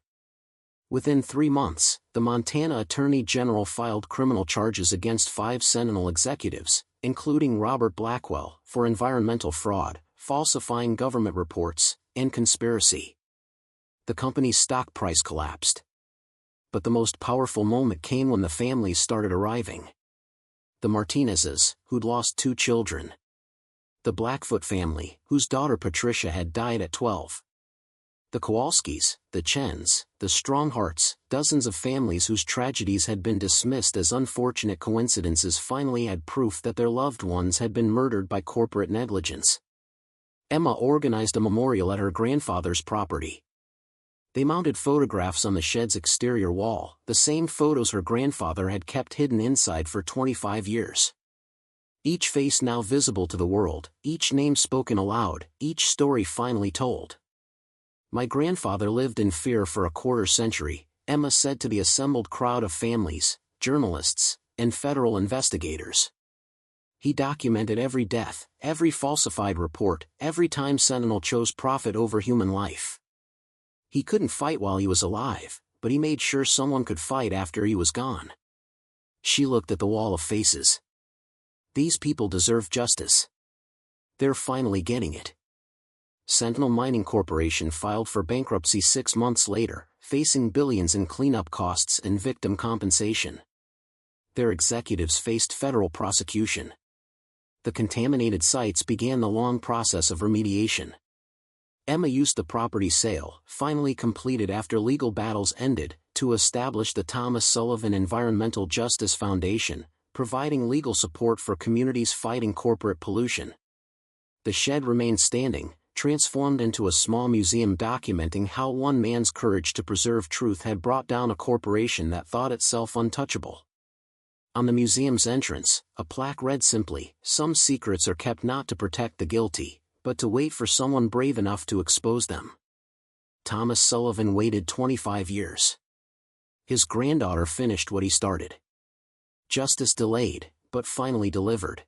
Within 3 months, the Montana Attorney General filed criminal charges against 5 Sentinel executives, including Robert Blackwell, for environmental fraud, falsifying government reports, and conspiracy. The company's stock price collapsed. But the most powerful moment came when the families started arriving. The Martinezes, who'd lost 2 children. The Blackfoot family, whose daughter Patricia had died at 12. The Kowalskis, the Chens, the Stronghearts, dozens of families whose tragedies had been dismissed as unfortunate coincidences finally had proof that their loved ones had been murdered by corporate negligence. Emma organized a memorial at her grandfather's property. They mounted photographs on the shed's exterior wall, the same photos her grandfather had kept hidden inside for 25 years. Each face now visible to the world, each name spoken aloud, each story finally told. "My grandfather lived in fear for a quarter century," Emma said to the assembled crowd of families, journalists, and federal investigators. "He documented every death, every falsified report, every time Sentinel chose profit over human life. He couldn't fight while he was alive, but he made sure someone could fight after he was gone." She looked at the wall of faces. These people deserve justice. They're finally getting it. Sentinel Mining Corporation filed for bankruptcy 6 months later, facing billions in cleanup costs and victim compensation. Their executives faced federal prosecution. The contaminated sites began the long process of remediation. Emma used the property sale, finally completed after legal battles ended, to establish the Thomas Sullivan Environmental Justice Foundation, providing legal support for communities fighting corporate pollution. The shed remained standing, transformed into a small museum documenting how one man's courage to preserve truth had brought down a corporation that thought itself untouchable. On the museum's entrance, a plaque read simply, "Some secrets are kept not to protect the guilty, but to wait for someone brave enough to expose them." Thomas Sullivan waited 25 years. His granddaughter finished what he started. Justice delayed, but finally delivered.